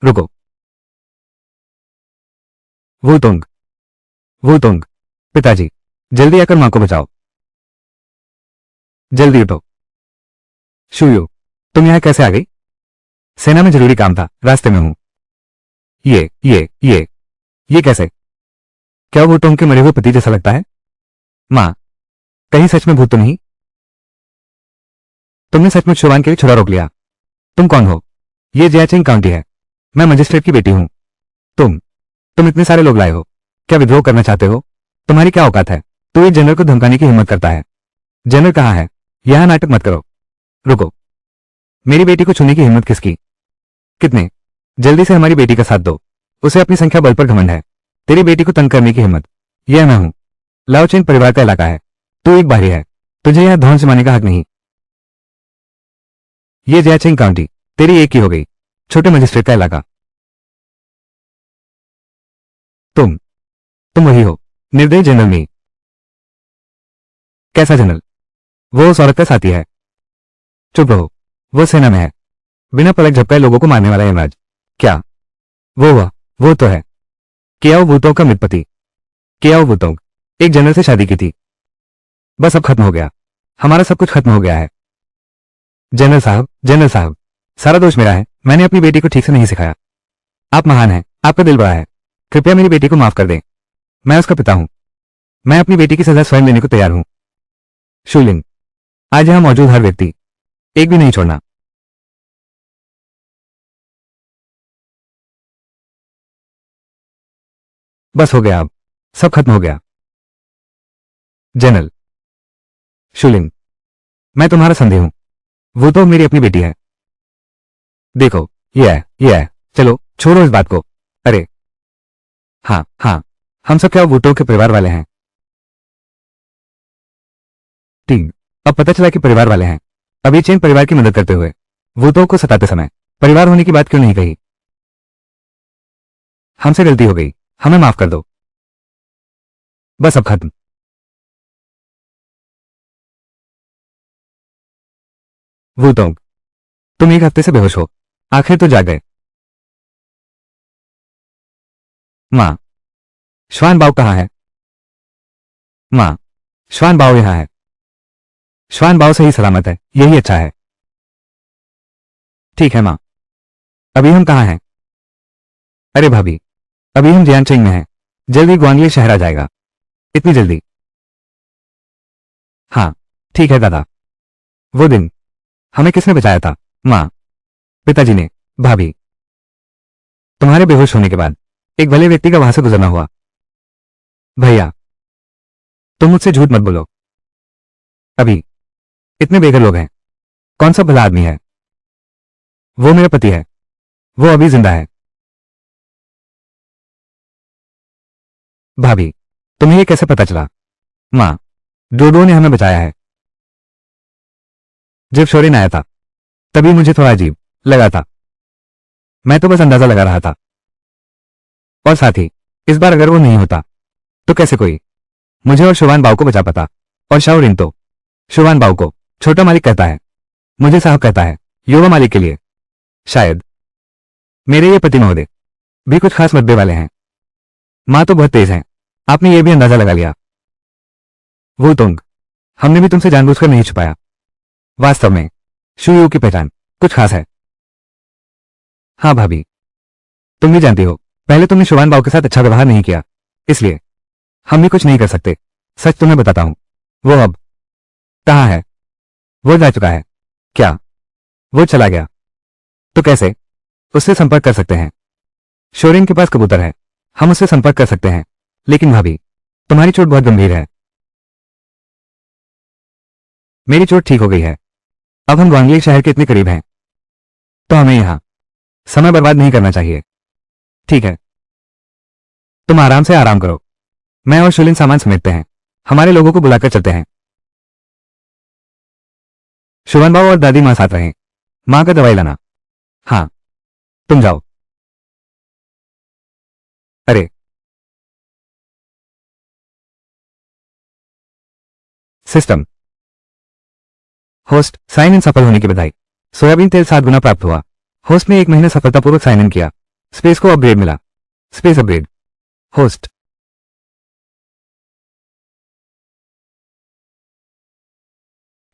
A: रुको। वोटोंग, वोटोंग, पिताजी, जल्दी आकर मां को बचाओ। जल्दी उठो। शुयू, तुम यहां कैसे आ गई? सेना में जरूरी काम था, रास्ते में हूं। ये कैसे? क्या वो टोंग के मरे हुए पति जैसा लगता है? मां, कहीं सच में भूत तो नहीं? तुमने सचमुच शुवान के लिए छुरा रोक लिया। तुम कौन हो? ये जियाचिंग काउंटी है। मैं मजिस्ट्रेट की बेटी हूं। तुम इतने सारे लोग लाए हो, क्या विद्रोह करना चाहते हो? तुम्हारी क्या औकात है? तू एक जनरल को धमकाने की हिम्मत करता है। जनरल कहाँ है? यहां नाटक मत करो। रुको, मेरी बेटी को छूने की हिम्मत किसकी? कितने? जल्दी से हमारी बेटी का साथ दो। उसे अपनी संख्या बल पर घमंड है। तेरी बेटी को तंग करने की हिम्मत? यह मैं हूं। लाओचेन परिवार का इलाका है। तू एक बाहरी है, तुझे यह धौन जमाने का हक नहीं। ये जयाचिंग काउंटी तेरी एक ही हो गई, छोटे मजिस्ट्रेट का इलाका। तुम तुम वही हो, निर्दयी जनरल मी। कैसा जनरल? वो उस औरत का साथी है। चुप रहो, वो सेना में है, बिना पलक झपकाए लोगों को मारने वाला यमराज। क्या वो हुआ? वो तो है केयाओ बूतों का मितपति। केयाओ बूतों एक जनरल से शादी की थी। बस अब खत्म हो गया, हमारा सब कुछ खत्म हो गया है। जनरल साहब, सारा दोष मेरा है। मैंने अपनी बेटी को ठीक से नहीं सिखाया। आप महान हैं, आपका दिल बड़ा है। कृपया मेरी बेटी को माफ कर दें। मैं उसका पिता हूं। मैं अपनी बेटी की सजा स्वयं लेने को तैयार हूं। शूलिंग, आज यहां मौजूद हर व्यक्ति, एक भी नहीं छोड़ना। बस हो गया, अब सब खत्म हो गया। जनरल शूलिंग, मैं तुम्हारा संदेह हूं। वो तो मेरी अपनी बेटी है। देखो, यह चलो छोड़ो इस बात को। अरे हाँ हाँ, हम सब क्या वोटों के परिवार वाले हैं? ठीक, अब पता चला कि परिवार वाले हैं। अभी चेन परिवार की मदद करते हुए वोटों को सताते समय परिवार होने की बात क्यों नहीं कही? हमसे गलती हो गई, हमें माफ कर दो। बस अब खत्म। वोटों, तुम एक हफ्ते से बेहोश हो, आखिर तो जाग गए। माँ, श्वान बाव कहाँ है? माँ, श्वान बाव यहाँ है। श्वान बाव सही सलामत है, यही अच्छा है। ठीक है माँ, अभी हम कहाँ हैं? अरे भाभी, अभी हम जियानचेंग में हैं। जल्दी ग्वांगली शहर आ जाएगा। इतनी जल्दी? हाँ, ठीक है दादा। वो दिन हमें किसने बचाया था? माँ, पिताजी ने। भाभी, तुम्हारे बेहोश होने के बाद एक भले व्यक्ति का वहां से गुजरना हुआ। भैया, तुम मुझसे झूठ मत बोलो। अभी इतने बेघर लोग हैं, कौन सा भला आदमी है? वो मेरा पति है, वो अभी जिंदा है। भाभी, तुम्हें ये कैसे पता चला? माँ, डोडो ने हमें बचाया है। जब शोरिन आया था तभी मुझे थोड़ा अजीब लगा था। मैं तो बस अंदाजा लगा रहा था। और साथ ही इस बार अगर वो नहीं होता तो कैसे कोई मुझे और शुवान बाऊ को बचा पाता? और शाओरिन तो शुवान बाऊ को छोटा मालिक कहता है, मुझे साहब कहता है, युवा मालिक के लिए। शायद मेरे ये पति महोदय भी कुछ खास मद्दे वाले हैं। मां तो बहुत तेज है, आपने ये भी अंदाजा लगा लिया। वो तुंग, हमने भी तुमसे जानबूझकर नहीं छुपाया। वास्तव में शुयू की पहचान कुछ खास है। हाँ भाभी, तुम भी जानती हो, पहले तुमने शुवान बाऊ के साथ अच्छा व्यवहार नहीं किया, इसलिए हम भी कुछ नहीं कर सकते। सच तुम्हें बताता हूं, वो अब कहां है? वो जा चुका है। क्या? वो चला गया? तो कैसे उससे संपर्क कर सकते हैं? शोरिन के पास कबूतर है, हम उससे संपर्क कर सकते हैं। लेकिन भाभी, तुम्हारी चोट बहुत गंभीर है। मेरी चोट ठीक हो गई है। अब हम ग्वांगली शहर के इतने करीब हैं, तो हमें यहां समय बर्बाद नहीं करना चाहिए। ठीक है, तुम आराम से आराम करो। मैं और शुलिन सामान समेटते हैं, हमारे लोगों को बुलाकर चलते हैं। शुवन बाबू और दादी मां साथ रहें। मां का दवाई लाना। हाँ, तुम जाओ। अरे, सिस्टम होस्ट साइन इन सफल होने की बधाई। सोयाबीन तेल 7 गुना प्राप्त हुआ। होस्ट ने 1 महीने सफलतापूर्वक साइन इन किया। स्पेस को अपग्रेड मिला। Space upgrade. होस्ट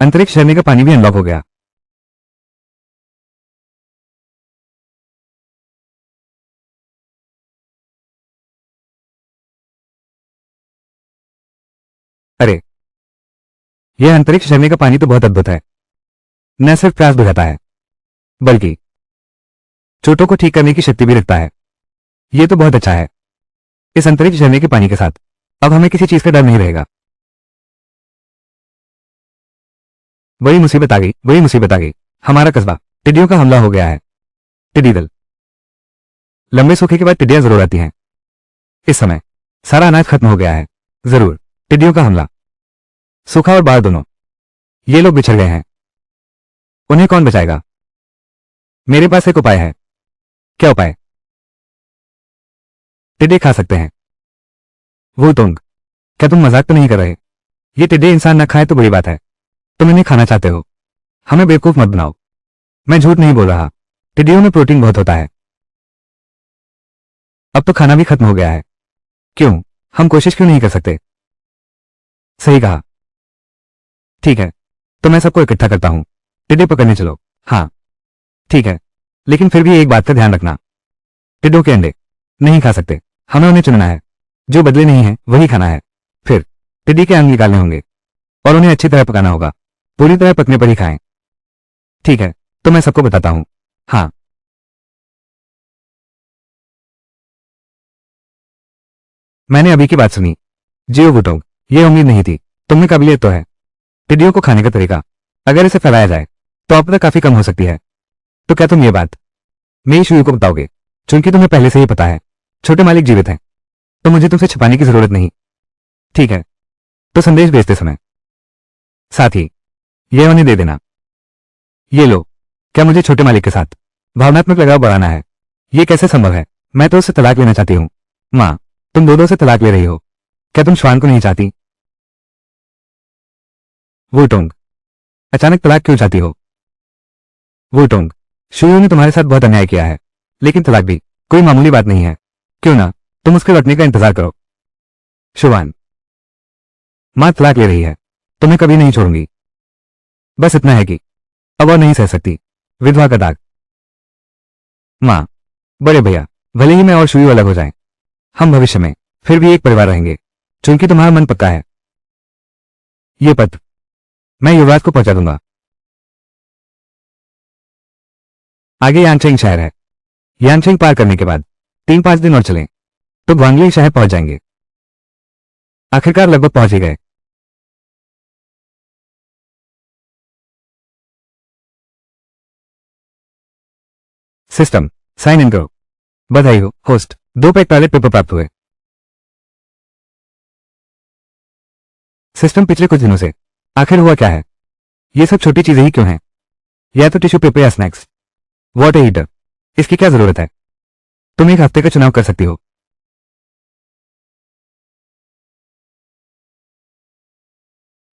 A: अंतरिक्ष झरने का पानी भी अनलॉक हो गया। अरे, यह अंतरिक्ष झरने का पानी तो बहुत अद्भुत है। न सिर्फ प्यास बुझाता है, बल्कि चोटों को ठीक करने की शक्ति भी रखता है। यह तो बहुत अच्छा है। इस अंतरिक्ष झरने के पानी के साथ अब हमें किसी चीज का डर नहीं रहेगा। बड़ी मुसीबत आ गई, बड़ी मुसीबत आ गई। हमारा कस्बा टिड्डियों का हमला हो गया है। टिड्डी दल। लंबे सूखे के बाद टिड्डियां जरूर आती हैं। इस समय सारा अनाज खत्म हो गया है। जरूर टिड्डियों का हमला। सूखा और बाढ़ दोनों। ये लोग बिछड़ गए हैं। उन्हें कौन बचाएगा? मेरे पास एक उपाय है। क्या उपाय? टिड्डे खा सकते हैं। वो तुंग, क्या तुम मजाक तो नहीं कर रहे? ये टिड्डे इंसान न खाए तो बड़ी बात है। तुम इन्हें खाना चाहते हो? हमें बेवकूफ मत बनाओ। मैं झूठ नहीं बोल रहा। टिड्डियों में प्रोटीन बहुत होता है। अब तो खाना भी खत्म हो गया है। क्यों? हम कोशिश क्यों नहीं कर सकते? सही कहा। ठीक है, तो मैं सबको इकट्ठा करता हूं। टिड्डे पकड़ने चलो। हाँ, ठीक है, लेकिन फिर भी एक बात का ध्यान रखना। टिड्डों के अंडे नहीं खा सकते। हमें उन्हें चुनना है। जो बदले नहीं है वही खाना है। फिर टिड्डी के अंग निकालने होंगे और उन्हें अच्छी तरह पकाना होगा। पूरी तरह पकने पर ही खाएं। ठीक है, तो मैं सबको बताता हूं। हाँ, मैंने अभी की बात सुनी। जियो बुटोंग, ये उम्मीद नहीं थी। तुम में काबिलियत तो है। टिड्डियों को खाने का तरीका अगर इसे फैलाया जाए तो आपदा काफी कम हो सकती है। तो क्या तुम ये बात मेरी शुरू को बताओगे? चूंकि तुम्हें पहले से ही पता है छोटे मालिक जीवित हैं, तो मुझे तुमसे छिपाने की जरूरत नहीं। ठीक है, तो संदेश भेजते समय साथ ही यह उन्हें दे देना। ये लो। क्या मुझे छोटे मालिक के साथ भावनात्मक लगाव बढ़ाना है? ये कैसे संभव है? मैं तो उससे तलाक लेना चाहती हूँ। माँ, तुम दो से तलाक ले रही हो। क्या तुम श्वान को नहीं चाहती? वुटोंग, अचानक तलाक क्यों चाहती हो? वुटोंग, शुयू ने तुम्हारे साथ बहुत अन्याय किया है, लेकिन तलाक भी कोई मामूली बात नहीं है। क्यों ना तुम उसके लौटने का इंतजार करो। शुवान, मां तलाक ले रही है। तुम्हें कभी नहीं छोड़ूंगी। बस इतना है कि अब और नहीं सह सकती विधवा का दाग। मां, बड़े भैया, भले ही मैं और शुयू अलग हो जाएं, हम भविष्य में फिर भी एक परिवार रहेंगे, चूंकि तुम्हारा मन पक्का है। ये पत्र मैं युवराज को पहुंचा दूंगा। आगे यांगचेंग शहर है। यांगचेंग पार करने के बाद 3-5 दिन और चलें तो ग्वांगली शहर पहुंच जाएंगे। आखिरकार लगभग पहुंच ही गए। सिस्टम साइन इन करो। बधाई हो होस्ट। 2 पैक टॉयलेट पेपर प्राप्त हुए। सिस्टम पिछले कुछ दिनों से आखिर हुआ क्या है? ये सब छोटी चीजें ही क्यों हैं? या तो टिश्यू पेपर या स्नैक्स। वाटर हीटर, इसकी क्या जरूरत है? तुम एक हफ्ते का चुनाव कर सकती हो।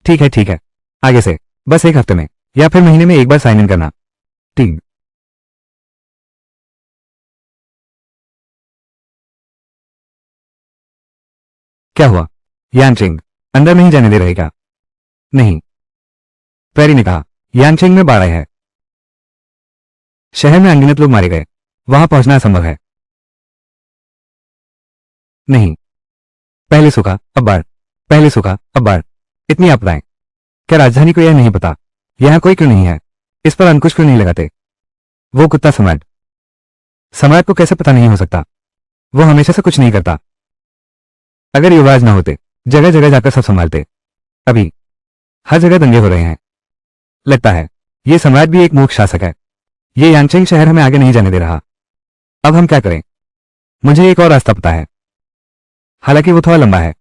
A: ठीक है, आगे से बस एक हफ्ते में या फिर महीने में एक बार साइन इन करना। ठीक। क्या हुआ? यांगचिंग अंदर नहीं जाने दे रहे क्या? नहीं, पेरी ने कहा। यांगचिंग में बाढ़ आई है। शहर में अनगिनत लोग मारे गए, वहां पहुंचना असंभव है। नहीं, पहले सूखा अब बाढ़, पहले सूखा अब बाढ़, इतनी आपदाएं। क्या राजधानी को यह नहीं पता यहां कोई क्यों नहीं है? इस पर अंकुश क्यों नहीं लगाते? वो कुत्ता सम्राट, सम्राट को कैसे पता नहीं हो सकता? वो हमेशा से कुछ नहीं करता। अगर युवराज ना होते, जगह जगह जाकर सब संभालते। अभी हर जगह दंगे हो रहे हैं। लगता है ये सम्राट भी एक मूर्ख शासक है। ये यांगचेंग शहर हमें आगे नहीं जाने दे रहा। अब हम क्या करें? मुझे एक और रास्ता पता है, हालांकि वो थोड़ा लंबा है,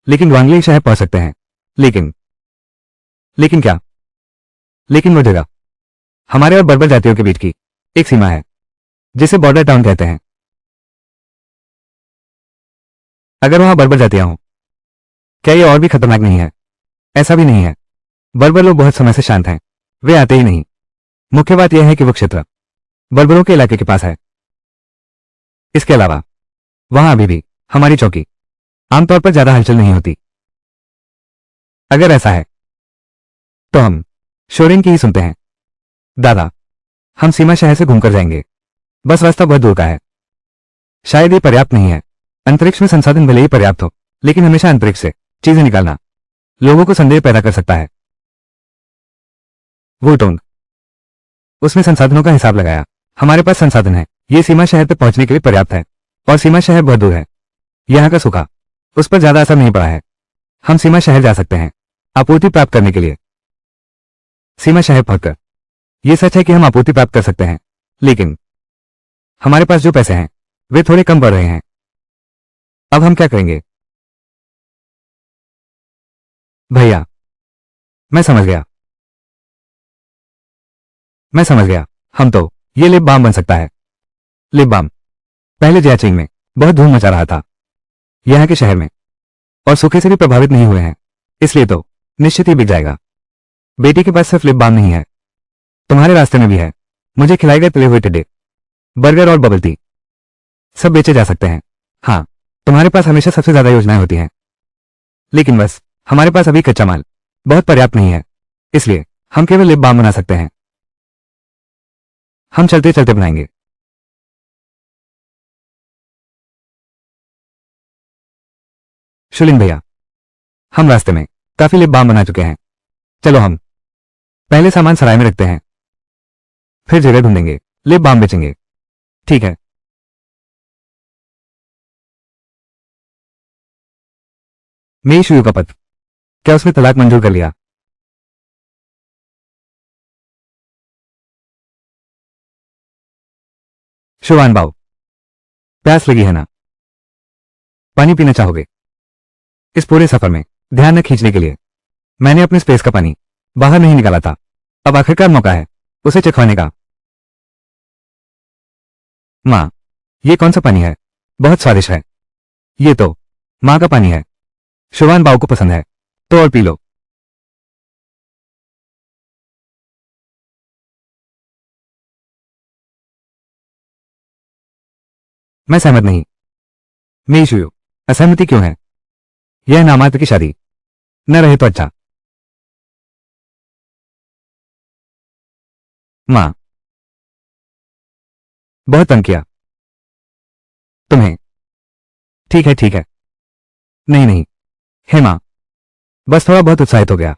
A: लेकिन ग्वांगली शहर पहुंच सकते हैं। लेकिन लेकिन क्या? लेकिन वो जगह हमारे और बर्बर जातियों के बीच की एक सीमा है, जिसे बॉर्डर टाउन कहते हैं। अगर वहां बर्बर जातियां हों, क्या ये और भी खतरनाक नहीं है? ऐसा भी नहीं है। बर्बर लोग बहुत समय से शांत हैं, वे आते ही नहीं। मुख्य बात यह है कि वो क्षेत्र बर्बरों के इलाके के पास है। इसके अलावा वहां अभी भी हमारी चौकी आमतौर पर ज्यादा हलचल नहीं होती। अगर ऐसा है तो हम शोरेन की ही सुनते हैं। दादा, हम सीमा शहर से घूमकर जाएंगे। बस रास्ता बहुत दूर का है। शायद ये पर्याप्त नहीं है। अंतरिक्ष में संसाधन भले ही पर्याप्त हो, लेकिन हमेशा अंतरिक्ष से चीजें निकालना लोगों को संदेह पैदा कर सकता है। वुटोंग, उसने संसाधनों का हिसाब लगाया। हमारे पास संसाधन है, ये सीमा शहर तक पहुंचने के लिए पर्याप्त है। और सीमा शहर बहुत दूर है। यहां का सूखा उस पर ज्यादा असर नहीं पड़ा है। हम सीमा शहर जा सकते हैं आपूर्ति प्राप्त करने के लिए। सीमा शहर पहुंचकर यह सच है कि हम आपूर्ति प्राप्त कर सकते हैं, लेकिन हमारे पास जो पैसे हैं वे थोड़े कम पड़ रहे हैं। अब हम क्या करेंगे? भैया, मैं समझ गया, मैं समझ गया। हम तो ये लिप बाम बन सकता है। लिप बाम पहले जियाचिंग में बहुत धूम मचा रहा था, यहां के शहर में, और सूखे से भी प्रभावित नहीं हुए हैं, इसलिए तो निश्चित ही बिक जाएगा। बेटी के पास सिर्फ लिप बाम नहीं है, तुम्हारे रास्ते में भी है। मुझे खिलाए गए तले हुए टिड्डे, बर्गर और बबल टी सब बेचे जा सकते हैं। हाँ, तुम्हारे पास हमेशा सबसे ज्यादा योजनाएं होती हैं, लेकिन बस हमारे पास अभी कच्चा माल बहुत पर्याप्त नहीं है, इसलिए हम केवल लिप बाम बना सकते हैं। हम चलते चलते बनाएंगे। शुलिन भैया, हम रास्ते में काफी लिप बाम बना चुके हैं। चलो हम पहले सामान सराय में रखते हैं, फिर जगह ढूंढेंगे, लिप बाम बेचेंगे। ठीक है। मेरी शुयू का पत्र, क्या उसने तलाक मंजूर कर लिया? शुवान बाओ, प्यास लगी है ना? पानी पीना चाहोगे? इस पूरे सफर में ध्यान न खींचने के लिए मैंने अपने स्पेस का पानी बाहर नहीं निकाला था। अब आखिरकार मौका है उसे चखवाने का। माँ, ये कौन सा पानी है? बहुत स्वादिष्ट है। ये तो माँ का पानी है। शुवान बाओ को पसंद है, तो और पी लो। मैं सहमत नहीं। मेरी शुयू, असहमति क्यों है? यह नामात्र की शादी न रहे तो अच्छा। माँ, बहुत तंग किया तुम्हें। ठीक है, ठीक है। नहीं नहीं, हे माँ, बस थोड़ा बहुत उत्साहित हो गया।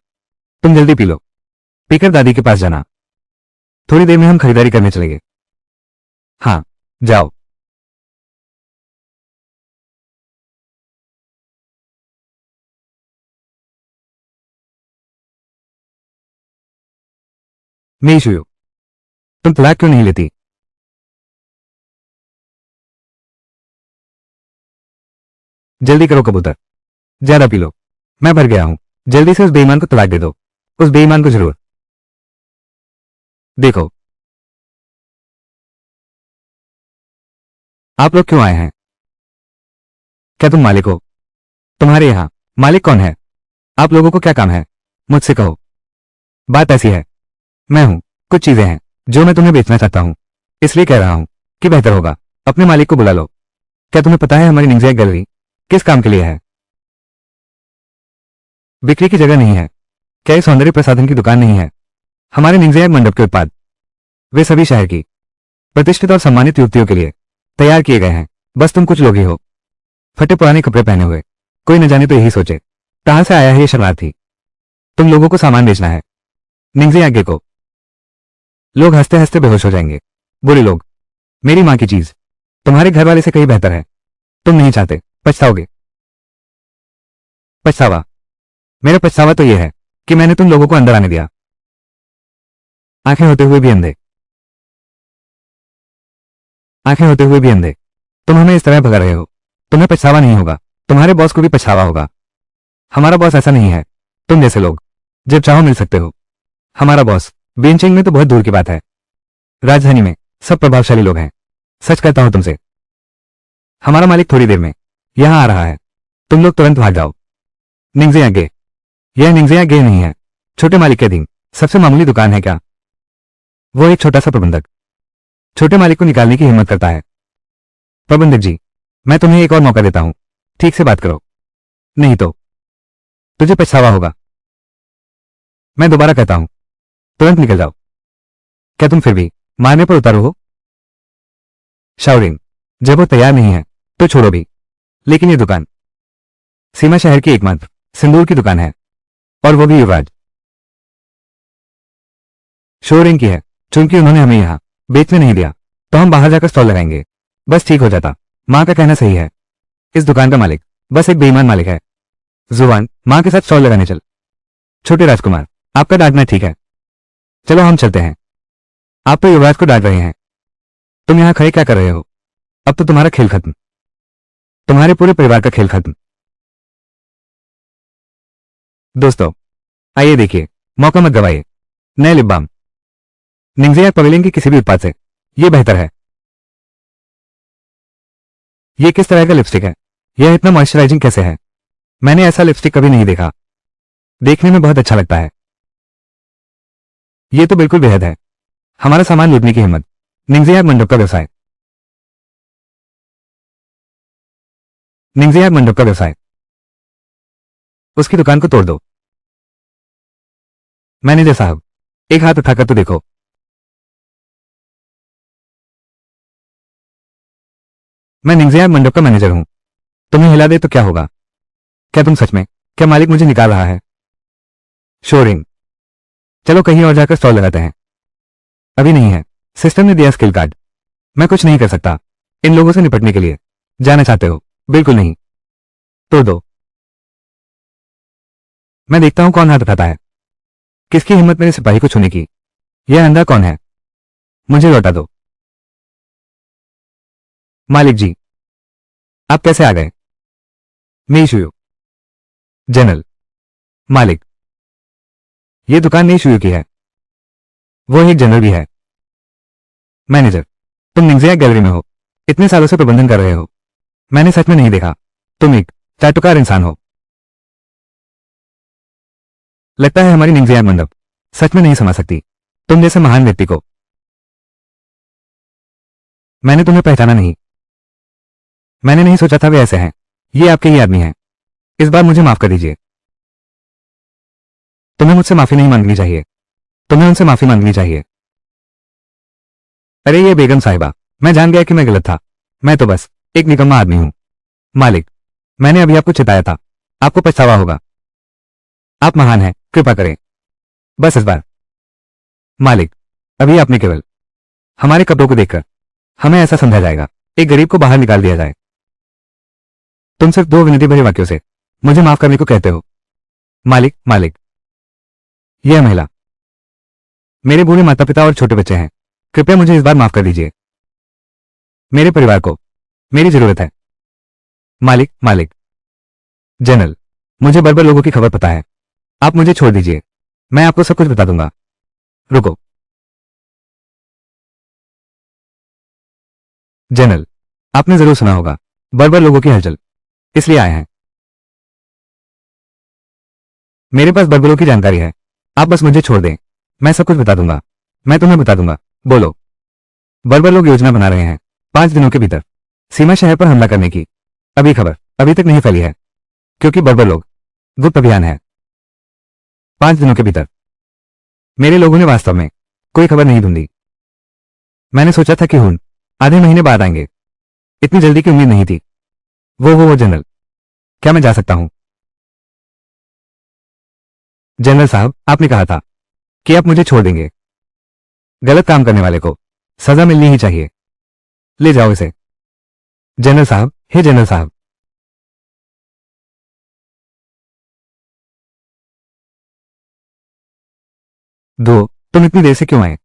A: तुम जल्दी पी लो, पीकर दादी के पास जाना। थोड़ी देर में हम खरीदारी करने चलेंगे। हाँ, जाओ। मेरी शुयू, तुम तलाक क्यों नहीं लेती? जल्दी करो कबूतर, ज्यादा पी लो। मैं भर गया हूं। जल्दी से उस बेईमान को तलाक दे दो। उस बेईमान को जरूर। देखो, आप लोग क्यों आए हैं? क्या तुम मालिक हो? तुम्हारे यहां मालिक कौन है? आप लोगों को क्या काम है? मुझसे कहो। बात ऐसी है, मैं हूं, कुछ चीजें हैं जो मैं तुम्हें बेचना चाहता हूं, इसलिए कह रहा हूं कि बेहतर होगा अपने मालिक को बुला लो। क्या तुम्हें पता है हमारी निंजा गैलरी किस काम के लिए है? बिक्री की जगह नहीं है। क्या ये सौंदर्य प्रसाधन की दुकान नहीं है? हमारे निंजा मंडप के उत्पाद वे सभी शहर की प्रतिष्ठित और सम्मानित युवतियों के लिए तैयार किए गए हैं। बस तुम कुछ लोग ही हो, फटे पुराने कपड़े पहने हुए। कोई न जाने तो यही सोचे कहां से आया है ये शरणार्थी। तुम लोगों को सामान बेचना है निंजे आगे को। लोग हंसते हंसते बेहोश हो जाएंगे। बुरे लोग, मेरी मां की चीज तुम्हारे घर वाले से कहीं बेहतर है। तुम नहीं चाहते, पछताओगे। पछतावा? मेरा पछतावा तो यह है कि मैंने तुम लोगों को अंदर आने दिया। आंखें होते हुए भी अंधे, आंखें होते हुए भी अंधे। तुम हमें इस तरह भगा रहे हो। तुम्हें पछतावा नहीं होगा, तुम्हारे बॉस को भी पछतावा होगा। हमारा बॉस ऐसा नहीं है, तुम जैसे लोग जब चाहो मिल सकते हो। हमारा बॉस बेंचिंग में तो बहुत दूर की बात है, राजधानी में सब प्रभावशाली लोग हैं। सच कहता हूं तुमसे, हमारा मालिक थोड़ी देर में यहां आ रहा है। तुम लोग तुरंत भाग जाओ। निंजे गे, यह निंजे गे नहीं है, छोटे मालिक के अधीन सबसे मामूली दुकान है क्या? वो एक छोटा सा प्रबंधक छोटे मालिक को निकालने की हिम्मत करता है। प्रबंधक जी, मैं तुम्हें एक और मौका देता हूं, ठीक से बात करो, नहीं तो तुझे पछतावा होगा। मैं दोबारा कहता हूं, तुरंत निकल जाओ। क्या तुम फिर भी मारने पर उतारू हो? शाओरिन, जब वो तैयार नहीं है तो छोड़ो भी। लेकिन ये दुकान सीमा शहर की एकमात्र सिंदूर की दुकान है, और वो भी युवराज शोरिन की है। चूंकि उन्होंने हमें यहां बेचने नहीं दिया तो हम बाहर जाकर स्टॉल लगाएंगे। बस ठीक हो जाता। मां का कहना सही है, इस दुकान का मालिक बस एक बेईमान मालिक है। जुबान, मां के साथ स्टॉल लगाने चल। छोटे राजकुमार, आपका डांटना ठीक है, चलो हम चलते हैं। आप तो युवराज को डांट रहे हैं। तुम यहां खड़े क्या कर रहे हो? अब तो तुम्हारा खेल खत्म, तुम्हारे पूरे परिवार का खेल खत्म। दोस्तों, आइए देखिए, मौका मत गवाइए। नए लिप बाम निंजिया पवेलियन के किसी भी उत्पाद से यह बेहतर है। यह किस तरह का लिपस्टिक है? यह इतना मॉइस्चराइजिंग कैसे है? मैंने ऐसा लिपस्टिक कभी नहीं देखा। देखने में बहुत अच्छा लगता है। यह तो बिल्कुल बेहद है। हमारा सामान लूटने की हिम्मत। निंजिया मंडप का व्यवसाय, निंजिया मंडप का व्यवसाय। उसकी दुकान को तोड़ दो। मैनेजर साहब, एक हाथ उठाकर तो देखो। मैं निंजिया मंडप का मैनेजर हूं, तुम्हें हिला दे तो क्या होगा? क्या तुम सच में, क्या मालिक मुझे निकाल रहा है? शोरिंग, चलो कहीं और जाकर स्टॉल लगाते हैं। अभी नहीं है, सिस्टम ने दिया स्किल कार्ड। मैं कुछ नहीं कर सकता इन लोगों से निपटने के लिए। जाना चाहते हो? बिल्कुल नहीं, तोड़ दो। मैं देखता हूं कौन हाथ उठाता है। किसकी हिम्मत मेरे सिपाही को छूने की? यह अंधा कौन है? मुझे लौटा दो। मालिक जी, आप कैसे आ गए? मेईशुयू, जनरल। मालिक, यह दुकान मेईशुयू की है। वो एक जनरल भी है। मैनेजर, तुम निंजिया गैलरी में हो, इतने सालों से प्रबंधन कर रहे हो। मैंने सच में नहीं देखा, तुम एक चाटुकार इंसान हो। लगता है हमारी निंजिया मंडप सच में नहीं समझ सकती तुम जैसे महान व्यक्ति को। मैंने तुम्हें पहचाना नहीं। मैंने नहीं सोचा था वे ऐसे हैं। ये आपके ही आदमी हैं। इस बार मुझे माफ कर दीजिए। तुम्हें मुझसे माफी नहीं मांगनी चाहिए, तुम्हें उनसे माफी मांगनी चाहिए। अरे ये बेगम साहिबा, मैं जान गया कि मैं गलत था। मैं तो बस एक निकम्मा आदमी हूं। मालिक, मैंने अभी आपको चिताया था, आपको पछतावा होगा। आप महान हैं, कृपा करें बस इस बार। मालिक, अभी आपने केवल हमारे कपड़ों को देखकर हमें ऐसा समझा जाएगा एक गरीब को बाहर निकाल दिया जाए। तुम सिर्फ दो विनती भरे वाक्यों से मुझे माफ करने को कहते हो। मालिक, मालिक, यह महिला, मेरे बूढ़े माता पिता और छोटे बच्चे हैं। कृपया मुझे इस बार माफ कर दीजिए। मेरे परिवार को मेरी जरूरत है। मालिक, मालिक, जनरल, मुझे बर्बर लोगों की खबर पता है। आप मुझे छोड़ दीजिए, मैं आपको सब कुछ बता दूंगा। रुको। जनरल, आपने जरूर सुना होगा बर्बर लोगों की हलचल, इसलिए आए हैं। मेरे पास बर्बरों की जानकारी है। आप बस मुझे छोड़ दें, मैं सब कुछ बता दूंगा। मैं तुम्हें बता दूंगा। बोलो। बर्बर लोग योजना बना रहे हैं 5 दिनों के भीतर सीमा शहर पर हमला करने की। अभी खबर अभी तक नहीं फैली है, क्योंकि बर्बर लोग गुप्त अभियान है। 5 दिनों के भीतर मेरे लोगों ने वास्तव में कोई खबर नहीं ढूंढी। मैंने सोचा था कि हुन आधे महीने बाद आएंगे। इतनी जल्दी की उम्मीद नहीं थी। वो जनरल, क्या मैं जा सकता हूं? जनरल साहब, आपने कहा था कि आप मुझे छोड़ देंगे। गलत काम करने वाले को सजा मिलनी ही चाहिए। ले जाओ इसे। जनरल साहब, हे जनरल साहब। दो, तुम इतनी देर से क्यों आए?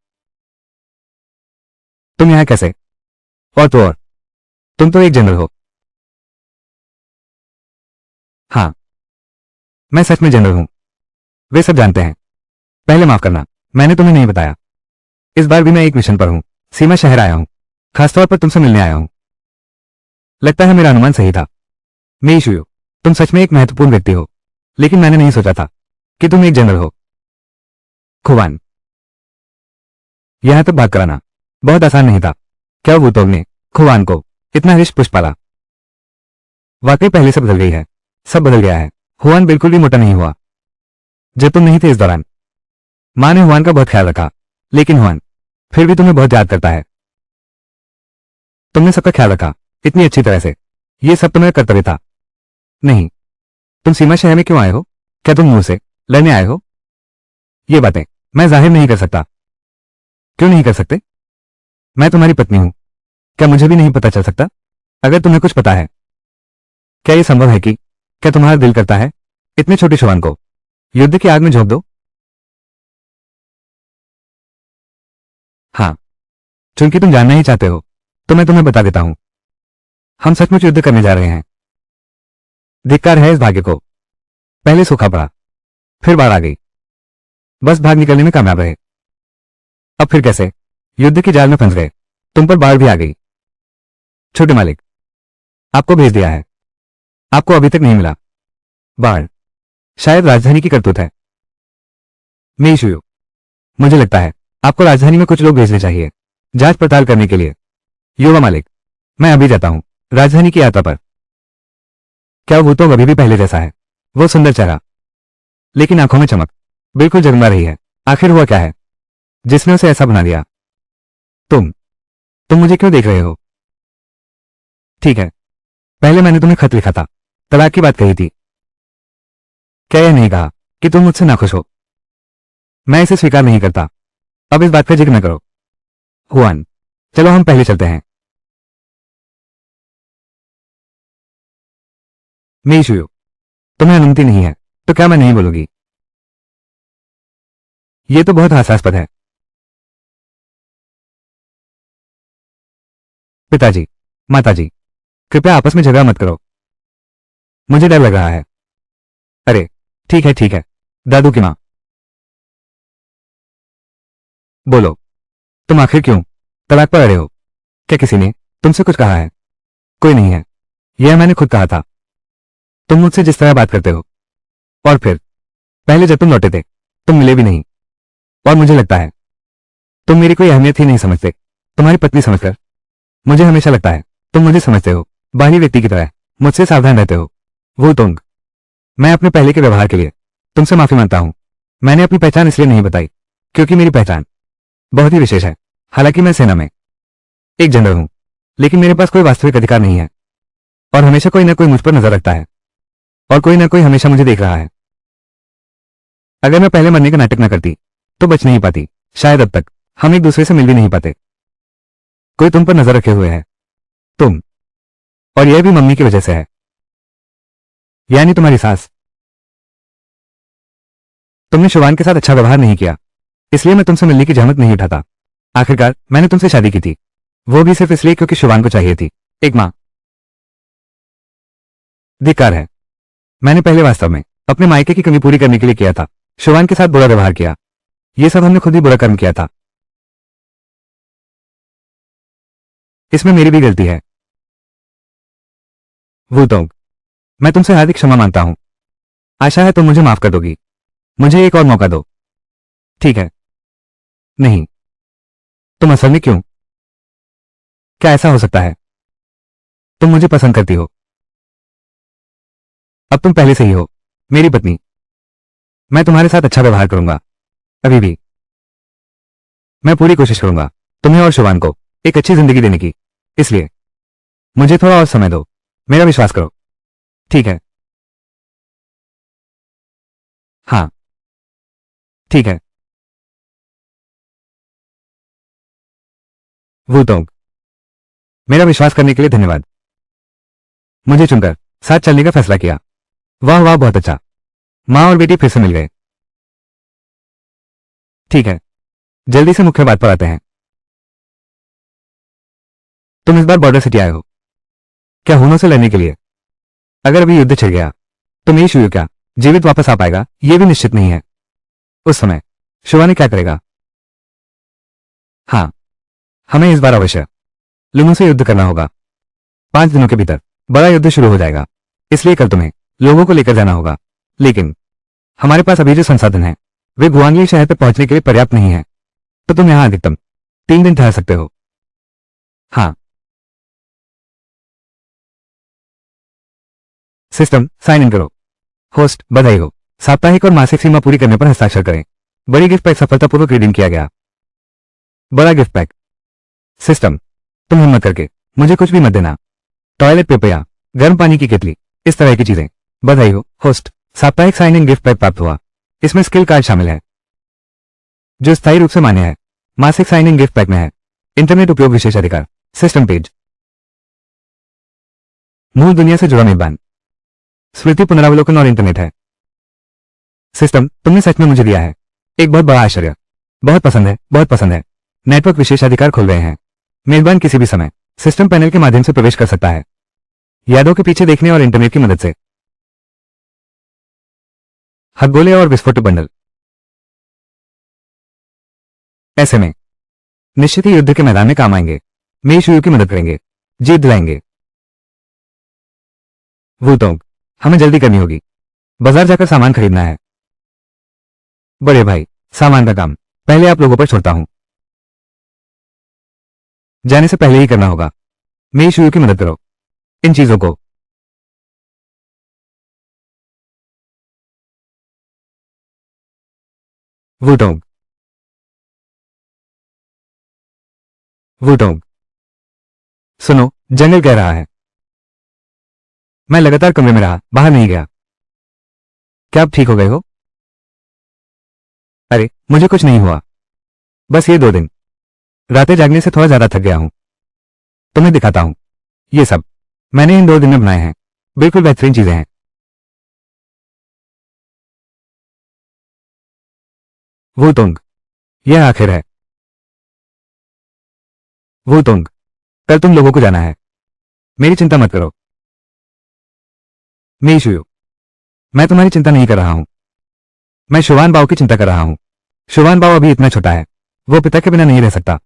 A: तुम यहां कैसे? और तो और, तुम तो एक जनरल हो। हाँ, मैं सच में जनरल हूं। वे सब जानते हैं। पहले माफ करना, मैंने तुम्हें नहीं बताया। इस बार भी मैं एक मिशन पर हूं। सीमा शहर आया हूं, खासतौर पर तुमसे मिलने आया हूं। लगता है मेरा अनुमान सही था। मेईशुयो, तुम सच में एक महत्वपूर्ण व्यक्ति हो, लेकिन मैंने नहीं सोचा था कि तुम एक जनरल हो। खुवान, यहां तक बात कराना बहुत आसान नहीं था। क्या वुतोग ने खुवान को इतना हृष्ट पुष्ट पाला? वाकई पहले से बदल गई है। सब बदल गया है। हुआन बिल्कुल भी मोटा नहीं हुआ जब तुम नहीं थे इस दौरान। मां ने हुआन का बहुत ख्याल रखा, लेकिन हुआन फिर भी तुम्हें बहुत याद करता है। तुमने सबका ख्याल रखा इतनी अच्छी तरह से। यह सब तुम्हारा कर्तव्य था। नहीं, तुम सीमा शहर में क्यों आए हो? क्या तुम मुझसे लड़ने आए हो? ये बातें मैं जाहिर नहीं कर सकता। क्यों नहीं कर सकते? मैं तुम्हारी पत्नी हूं। क्या मुझे भी नहीं पता चल सकता? अगर तुम्हें कुछ पता है, क्या यह संभव है कि क्या तुम्हारा दिल करता है इतने छोटे शुवान को युद्ध की आग में झोंक दो? हाँ, चूंकि तुम जानना ही चाहते हो, तो मैं तुम्हें बता देता हूं। हम सचमुच युद्ध करने जा रहे हैं। धिक्कार है इस भाग्य को। पहले सूखा पड़ा, फिर बाढ़ आ गई, बस भाग निकलने में कामयाब रहे। अब फिर कैसे युद्ध की जाल में फंस गए। तुम पर बाढ़ भी आ गई। छोटे मालिक, आपको भेज दिया है। आपको अभी तक नहीं मिला। बाढ़ शायद राजधानी की करतूत है। मेईशुयो, मुझे लगता है आपको राजधानी में कुछ लोग भेजने चाहिए जांच पड़ताल करने के लिए। युवा मालिक, मैं अभी जाता हूं राजधानी की यात्रा पर। क्या वो तो अभी भी पहले जैसा है? वो सुंदर चेहरा, लेकिन आंखों में चमक बिल्कुल जगमगा रही है। आखिर हुआ क्या है जिसने उसे ऐसा बना दिया? तुम तुम मुझे क्यों देख रहे हो? ठीक है, पहले मैंने तुम्हें खत लिखा था, तलाक की बात कही थी। क्या यह नहीं कहा कि तुम मुझसे नाखुश हो? मैं इसे स्वीकार नहीं करता। अब इस बात का जिक्र न करो। हुआन, चलो हम पहले चलते हैं। मेईशुयो, तुम्हें अनुमति नहीं है तो क्या मैं नहीं बोलूंगी? यह तो बहुत हास्यास्पद है। पिताजी, माताजी, कृपया आपस में झगड़ा मत करो। मुझे डर लग रहा है। अरे ठीक है। दादू की मां, बोलो, तुम आखिर क्यों तलाक पर अड़े हो? क्या किसी ने तुमसे कुछ कहा है? कोई नहीं है। यह मैंने खुद कहा था। तुम मुझसे जिस तरह बात करते हो, और फिर पहले जब तुम लौटे थे तुम मिले भी नहीं। और मुझे लगता है तुम मेरी कोई अहमियत ही नहीं समझते। तुम्हारी पत्नी समझकर मुझे हमेशा लगता है तुम मुझे समझते हो, बाहरी व्यक्ति की तरह मुझसे सावधान रहते हो। वो तुंग, मैं अपने पहले के व्यवहार के लिए तुमसे माफी मांगता हूं। मैंने अपनी पहचान इसलिए नहीं बताई क्योंकि मेरी पहचान बहुत ही विशेष है। हालांकि मैं सेना में एक जनरल हूं, लेकिन मेरे पास कोई वास्तविक अधिकार नहीं है। और हमेशा कोई ना कोई मुझ पर नजर रखता है, और कोई ना कोई हमेशा मुझे देख रहा है। अगर मैं पहले मरने का नाटक न करती तो बच नहीं पाती। शायद अब तक हम एक दूसरे से मिल भी नहीं पाते। कोई तुम पर नजर रखे हुए है। तुम, और यह भी मम्मी की वजह से है, यानी तुम्हारी सास। तुमने शिवान के साथ अच्छा व्यवहार नहीं किया, इसलिए मैं तुमसे मिलने की जहमत नहीं उठाता। आखिरकार मैंने तुमसे शादी की थी, वो भी सिर्फ इसलिए क्योंकि शिवान को चाहिए थी एक मां। धिक्कार है। मैंने पहले वास्तव में अपने मायके की कमी पूरी करने के लिए किया था। शिवान के साथ बुरा व्यवहार किया। यह सब हमने खुद ही बुरा कर्म किया था। इसमें मेरी भी गलती है। वुतोंग, मैं तुमसे हार्दिक क्षमा मांगता हूं। आशा है तुम मुझे माफ कर दोगी। मुझे एक और मौका दो। ठीक है। नहीं। तुम असल में क्यों? क्या ऐसा हो सकता है? तुम मुझे पसंद करती हो। अब तुम पहले से ही हो मेरी पत्नी। मैं तुम्हारे साथ अच्छा व्यवहार करूंगा। अभी भी। मैं पूरी कोशिश करूंगा तुम्हें और शिवान को एक अच्छी जिंदगी देने की। इसलिए मुझे थोड़ा और समय दो। मेरा विश्वास करो। ठीक है। हाँ। ठीक है। वूतोंग, मेरा विश्वास करने के लिए धन्यवाद। मुझे चुनकर साथ चलने का फैसला किया। वाह वाह, बहुत अच्छा। माँ और बेटी फिर से मिल गए। ठीक है, जल्दी से मुख्य बात पर आते हैं। तुम इस बार बॉर्डर सिटी आए हो क्या हुनों से लड़ने के लिए? अगर अभी युद्ध छिड़ गया तो मेरी शुयू क्या जीवित वापस आ पाएगा, यह भी निश्चित नहीं है। उस समय शिवानी क्या करेगा? हाँ, हमें इस बार अवश्य लुनों से युद्ध करना होगा। 5 दिनों के भीतर बड़ा युद्ध शुरू हो जाएगा, इसलिए कल तुम्हें लोगों को लेकर जाना होगा। लेकिन हमारे पास अभी जो संसाधन है वे गुआंगली शहर तक पहुंचने के लिए पर्याप्त नहीं है, तो तुम यहां अधिकतम 3 दिन ठहर सकते हो। हाँ। सिस्टम साइन इन करो। होस्ट बधाई हो, साप्ताहिक और मासिक सीमा पूरी करने पर हस्ताक्षर करें। बड़ी गिफ्ट पैक सफलतापूर्वक रिडीम किया गया। बड़ा गिफ्ट पैक। सिस्टम, तुम हिम्मत करके मुझे कुछ भी मत देना। टॉयलेट पेपर या गर्म पानी की केतली, इस तरह की चीजें। बधाई हो होस्ट, साप्ताहिक साइन इन गिफ्ट पैक प्राप्त हुआ। इसमें स्किल कार्ड शामिल है जो स्थायी रूप से मान्य है। मासिक साइन इन गिफ्ट पैक में है इंटरनेट उपयोग विशेषाधिकार। System page. मूल दुनिया से जुड़ा मेजबान, स्मृति पुनरावलोकन और इंटरनेट है। सिस्टम, तुमने सच में मुझे दिया है एक बहुत बड़ा आश्चर्य। बहुत पसंद है, बहुत पसंद है। नेटवर्क विशेषाधिकार खुल गए हैं। मेजबान किसी भी समय सिस्टम पैनल के माध्यम से प्रवेश कर सकता है, यादों के पीछे देखने और इंटरनेट की मदद से। हथगोले और विस्फोटक बंडल। ऐसे में निश्चित ही युद्ध के मैदान में काम आएंगे। मेरी शुरू की मदद करेंगे, जीत दिलाएंगे। वूतोंग, हमें जल्दी करनी होगी। बाजार जाकर सामान खरीदना है। बड़े भाई, सामान का काम पहले आप लोगों पर छोड़ता हूं। जाने से पहले ही करना होगा। मेरी शुरू की मदद करो इन चीजों को। वूटोंग, वूटोंग, सुनो, जंगल कह रहा है। मैं लगातार कमरे में रहा, बाहर नहीं गया। क्या आप ठीक हो गए हो? अरे, मुझे कुछ नहीं हुआ। बस ये 2 दिन रातें जागने से थोड़ा ज्यादा थक गया हूं। तुम्हें दिखाता हूं ये सब मैंने इन 2 दिन में बनाए हैं। बिल्कुल बेहतरीन चीजें हैं। वूतोंग, यह आखिर है। वूतोंग, कल तुम लोगों को जाना है। मेरी चिंता मत करो। मेरी शुयू, मैं तुम्हारी चिंता नहीं कर रहा हूं। मैं शुवान बाओ की चिंता कर रहा हूं। शुवान बाओ अभी इतना छोटा है, वो पिता के बिना नहीं रह सकता।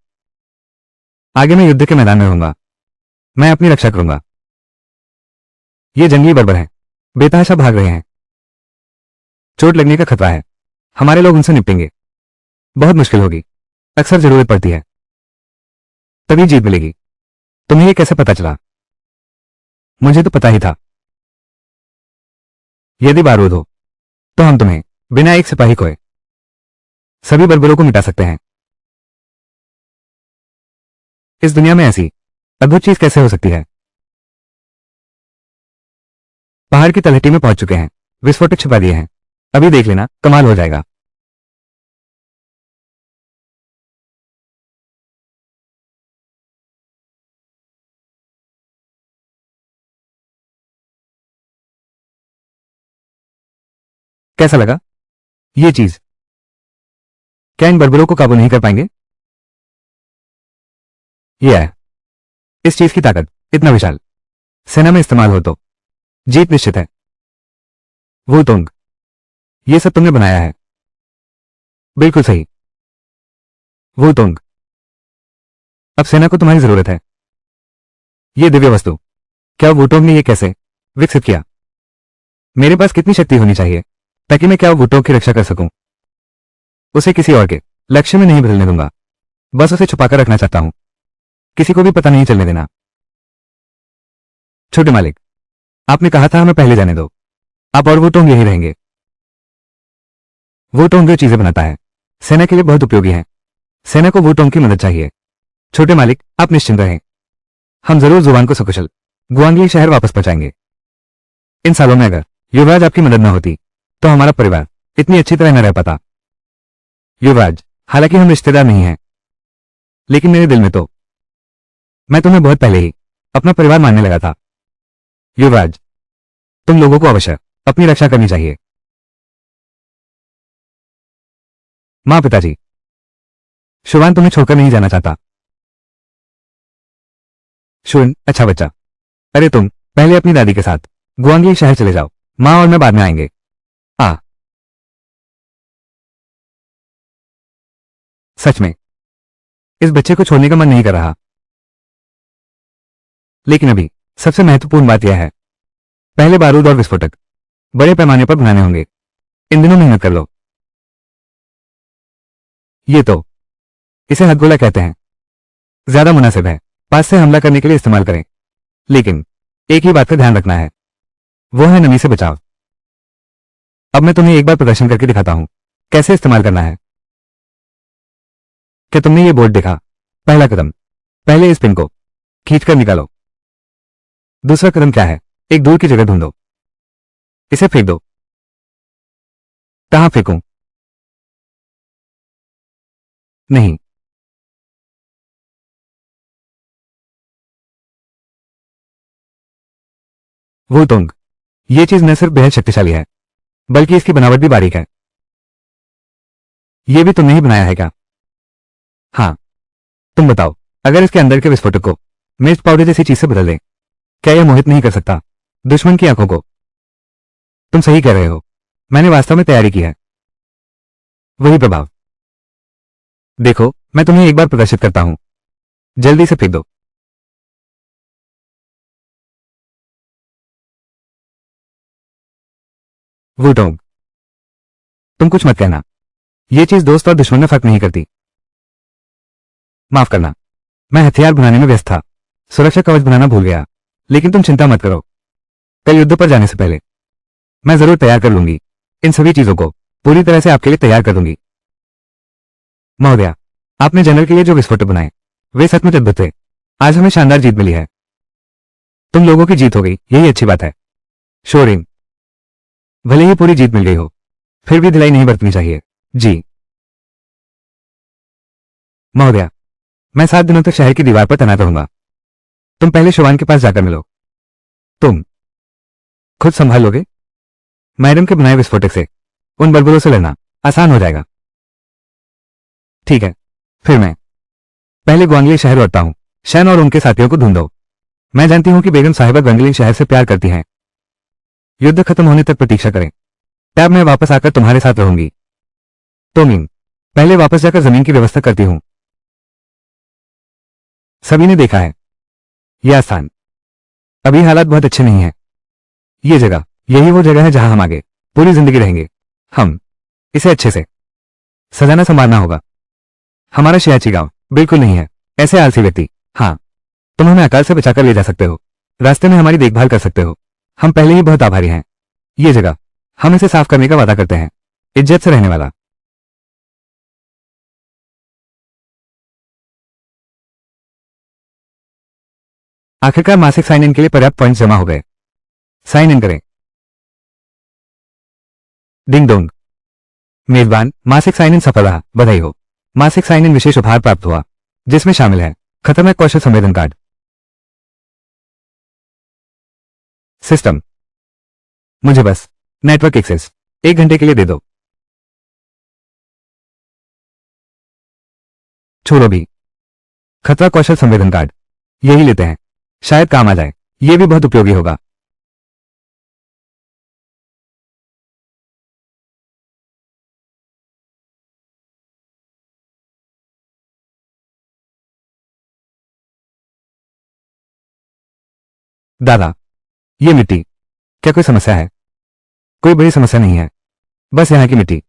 A: आगे मैं युद्ध के मैदान में रहूंगा। मैं अपनी रक्षा करूंगा। ये जंगली बर्बर हैं, बेतहाशा भाग रहे हैं। चोट लगने का खतरा है। हमारे लोग उनसे निपटेंगे। बहुत मुश्किल होगी, अक्सर जरूरत पड़ती है, तभी जीत मिलेगी। तुम्हें ये कैसे पता चला? मुझे तो पता ही था। यदि बारूद हो तो हम तुम्हें बिना एक सिपाही खोए सभी बर्बरों को मिटा सकते हैं। इस दुनिया में ऐसी अद्भुत चीज कैसे हो सकती है? पहाड़ की तलहटी में पहुंच चुके हैं, विस्फोटक छिपा दिए हैं। अभी देख लेना, कमाल हो जाएगा। कैसा लगा ये चीज? क्या इन बर्बरों को काबू नहीं कर पाएंगे? यह है इस चीज की ताकत, इतना विशाल। सेना में इस्तेमाल हो तो जीत निश्चित है। वो तुंग, ये सब तुमने बनाया है। बिल्कुल सही। वो तुंग, अब सेना को तुम्हारी जरूरत है। ये दिव्य वस्तु, क्या वोटोंग ने ये कैसे विकसित किया? मेरे पास कितनी शक्ति होनी चाहिए ताकि मैं क्या भुट्टो की रक्षा कर सकूं। उसे किसी और के लक्ष्य में नहीं बदलने दूंगा। बस उसे छुपाकर रखना चाहता हूं, किसी को भी पता नहीं चलने देना। छोटे मालिक, आपने कहा था हमें पहले जाने दो। आप और वो टोंग यही रहेंगे। वो टोंग जो चीजें बनाता है सेना के लिए बहुत उपयोगी है। सेना को वो टोंग की मदद चाहिए। छोटे मालिक, आप निश्चिंत रहें। हम जरूर जुबान को सकुशल गुआंगली शहर वापस पहुंचाएंगे। इन सालों में अगर युवराज आपकी मदद न होती तो हमारा परिवार इतनी अच्छी तरह न रह पाता। युवराज, हालांकि हम रिश्तेदार नहीं हैं, लेकिन मेरे दिल में तो मैं तुम्हें बहुत पहले ही अपना परिवार मानने लगा था। युवराज, तुम लोगों को अवश्य अपनी रक्षा करनी चाहिए। मां, पिताजी, शुवान तुम्हें छोड़कर नहीं जाना चाहता। शुन, अच्छा बच्चा। अरे तुम पहले अपनी दादी के साथ गुआंगली शहर चले जाओ। मां और मैं बाद में आएंगे। आ, सच में इस बच्चे को छोड़ने का मन नहीं कर रहा। लेकिन अभी सबसे महत्वपूर्ण बात यह है, पहले बारूद और विस्फोटक बड़े पैमाने पर बनाने होंगे। इन दिनों मेहनत कर लो। ये तो इसे हथगोला कहते हैं। ज्यादा मुनासिब है पास से हमला करने के लिए इस्तेमाल करें, लेकिन एक ही बात का ध्यान रखना है, वो है नमी से बचाव। अब मैं तुम्हें एक बार प्रदर्शन करके दिखाता हूं कैसे इस्तेमाल करना है। क्या तुमने ये बोर्ड देखा? पहला कदम, पहले इस पिन को खींचकर निकालो। दूसरा कदम क्या है? एक दूर की जगह ढूंढो, इसे फेंक दो। कहां फेंकूं? नहीं, वो तुंग। ये चीज न सिर्फ बेहद शक्तिशाली है, बल्कि इसकी बनावट भी बारीक है। ये भी तुमने ही बनाया है क्या? हाँ। तुम बताओ, अगर इसके अंदर के विस्फोटक को मिर्च पाउडर जैसी चीज से बदल दें, क्या यह मोहित नहीं कर सकता दुश्मन की आंखों को? तुम सही कह रहे हो, मैंने वास्तव में तैयारी की है। वही प्रभाव। देखो, मैं तुम्हें एक बार प्रदर्शित करता हूं। जल्दी से फेंक दो। वुटोंग, तुम कुछ मत कहना। ये चीज दोस्त और दुश्मन में फर्क नहीं करती। माफ करना, मैं हथियार बनाने में व्यस्त था, सुरक्षा कवच बनाना भूल गया। लेकिन तुम चिंता मत करो, कल युद्ध पर जाने से पहले मैं जरूर तैयार कर लूंगी। इन सभी चीजों को पूरी तरह से आपके लिए तैयार कर दूंगी। महोदया, आपने जनरल के लिए जो विस्फोटक बनाए वे सचमुच अद्भुत थे। आज हमें शानदार जीत मिली है। तुम लोगों की जीत हो गई, यही अच्छी बात है। शोरिन, भले ही पूरी जीत मिल गई हो, फिर भी ढिलाई नहीं बरतनी चाहिए। जी महोदया, मैं 7 दिनों तक शहर की दीवार पर तैनात रहूंगा। तुम पहले शुवान के पास जाकर मिलो। तुम खुद संभाल लोगे? मैडम के बनाए विस्फोटक से उन बलबुलों से लड़ना आसान हो जाएगा। ठीक है, फिर मैं पहले ग्वांगली शहर लौटता हूं। शैन और उनके साथियों को ढूंढो। मैं जानती हूं कि बेगम साहिबा ग्वांगली शहर से प्यार करती हैं। युद्ध खत्म होने तक प्रतीक्षा करें, तब मैं वापस आकर तुम्हारे साथ रहूंगी। तो मीन, पहले वापस जाकर जमीन की व्यवस्था करती हूं। सभी ने देखा है यह स्थान अभी हालात बहुत अच्छे नहीं है। ये जगह, यही वो जगह है जहां हम आगे पूरी जिंदगी रहेंगे। हम इसे अच्छे से सजाना संभालना होगा। हमारा शियाची गांव बिल्कुल नहीं है ऐसे आलसी व्यक्ति। हाँ, तुम हमें अकाल से बचाकर ले जा सकते हो, रास्ते में हमारी देखभाल कर सकते हो। हम पहले ही बहुत आभारी हैं। ये जगह हम इसे साफ करने का वादा करते हैं, इज्जत से रहने वाला। आखिरकार मासिक साइन इन के लिए पर्याप्त पॉइंट्स जमा हो गए। साइन इन करें। Ding dong. मेजबान, मासिक साइन इन सफल रहा, बधाई हो। मासिक साइन इन विशेष उपहार प्राप्त हुआ, जिसमें शामिल है खतरनाक कौशल संवेदन कार्ड। सिस्टम, मुझे बस नेटवर्क एक्सेस 1 घंटे के लिए दे दो। छोड़ो भी, खतरा कौशल संवेदन कार्ड यही लेते हैं, शायद काम आ जाए। यह भी बहुत उपयोगी होगा। दादा, ये मिट्टी, क्या कोई समस्या है? कोई बड़ी समस्या नहीं है। बस यहाँ की मिट्टी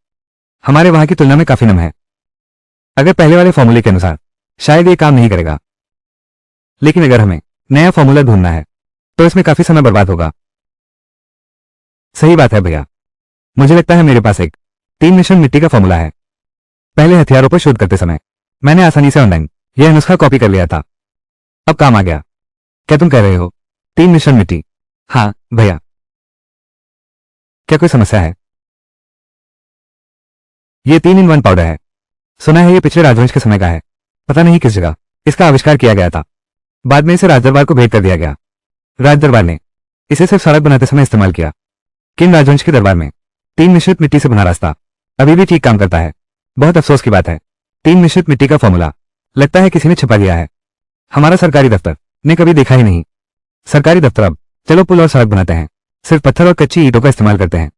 A: हमारे वहां की तुलना में काफी नम है। अगर पहले वाले फॉर्मूले के अनुसार शायद ये काम नहीं करेगा, लेकिन अगर हमें नया फॉर्मूला ढूंढना है तो इसमें काफी समय बर्बाद होगा। सही बात है भैया, मुझे लगता है मेरे पास एक 3 मिश्रण मिट्टी का फॉर्मूला है। पहले हथियारों पर शोध करते समय मैंने आसानी से ऑनलाइन यह नुस्खा कॉपी कर लिया था, अब काम आ गया। क्या तुम कह रहे हो 3 मिश्रण मिट्टी? हाँ भैया। क्या कोई समस्या है? ये 3 in 1 पाउडर है। सुना है ये पिछले राजवंश के समय का है। पता नहीं किस जगह इसका आविष्कार किया गया था, बाद में इसे राजदरबार को भेंट कर दिया गया। राजदरबार ने इसे सिर्फ सड़क बनाते समय इस्तेमाल किया। किन राजवंश के दरबार में 3 मिश्रित मिट्टी से बना रास्ता अभी भी ठीक काम करता है। बहुत अफसोस की बात है, 3 मिश्रित मिट्टी का फॉर्मूला लगता है किसी ने छिपा दिया है। हमारा सरकारी दफ्तर ने कभी देखा ही नहीं। सरकारी दफ्तर अब चलो पुल और सड़क बनाते हैं, सिर्फ पत्थर और कच्ची ईंटों का इस्तेमाल करते हैं।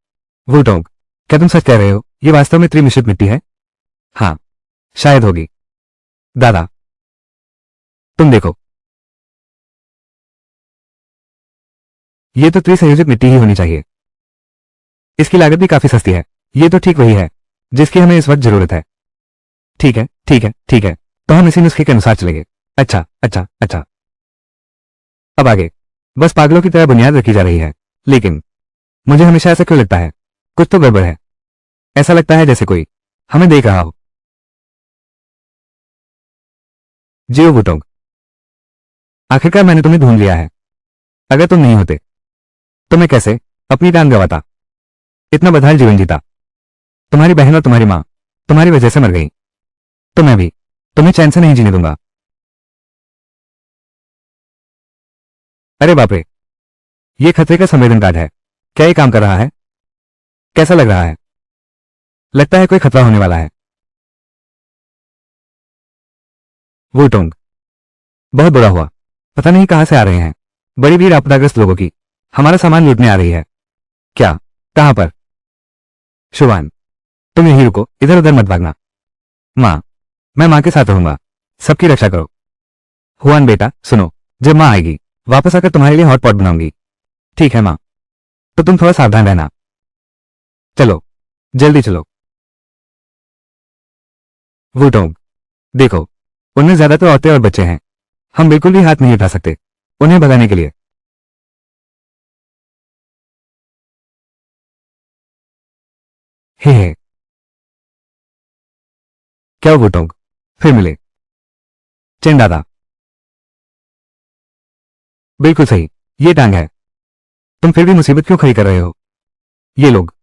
A: वुटोंग, क्या तुम सच कह रहे हो? ये वास्तव में त्रिमिश्रित मिट्टी है? हाँ, शायद होगी। दादा, तुम देखो, ये तो त्रिसंयोजित मिट्टी ही होनी चाहिए। इसकी लागत भी काफी सस्ती है। ये तो ठीक वही है जिसकी हमें इस वक्त जरूरत है। ठीक है, ठीक है, ठीक है, तो हम इसी नुस्खे के अनुसार चलेंगे। अच्छा अच्छा अच्छा। अब आगे बस पागलों की तरह बुनियाद रखी जा रही है, लेकिन मुझे हमेशा ऐसा क्यों लगता है? कुछ तो गड़बड़ है। ऐसा लगता है जैसे कोई हमें देख रहा हो। जियो वुटोंग, आखिरकार मैंने तुम्हें ढूंढ लिया है। अगर तुम नहीं होते तो मैं कैसे अपनी जान गंवाता, इतना बदहाल जीवन जीता। तुम्हारी बहन और तुम्हारी माँ तुम्हारी वजह से मर गई, तो मैं भी तुम्हें चैन से नहीं जीने दूंगा। अरे बाप रे, ये खतरे का संवेदन कार्ड है। क्या ये काम कर रहा है? कैसा लग रहा है? लगता है कोई खतरा होने वाला है। वुटोंग, बहुत बुरा हुआ। पता नहीं कहां से आ रहे हैं बड़ी भीड़ आपदाग्रस्त लोगों की। हमारा सामान लूटने आ रही है। क्या? कहां पर? शुभान, तुम यहीं रुको, इधर उधर मत भागना। माँ, मैं माँ के साथ रहूंगा। सबकी रक्षा करो। हुआन बेटा सुनो, जब माँ आएगी वापस आकर तुम्हारे लिए हॉट पॉट बनाऊंगी। ठीक है माँ, तो तुम थोड़ा सावधान रहना। चलो, जल्दी चलो। वुटोंग, देखो, उनमें ज्यादातर औरतें और बच्चे हैं। हम बिल्कुल भी हाथ नहीं उठा सकते उन्हें भगाने के लिए। हे, क्या वुटोंग फिर मिले? चेंडादा, बिल्कुल सही, ये टांग है। तुम फिर भी मुसीबत क्यों खड़ी कर रहे हो? ये लोग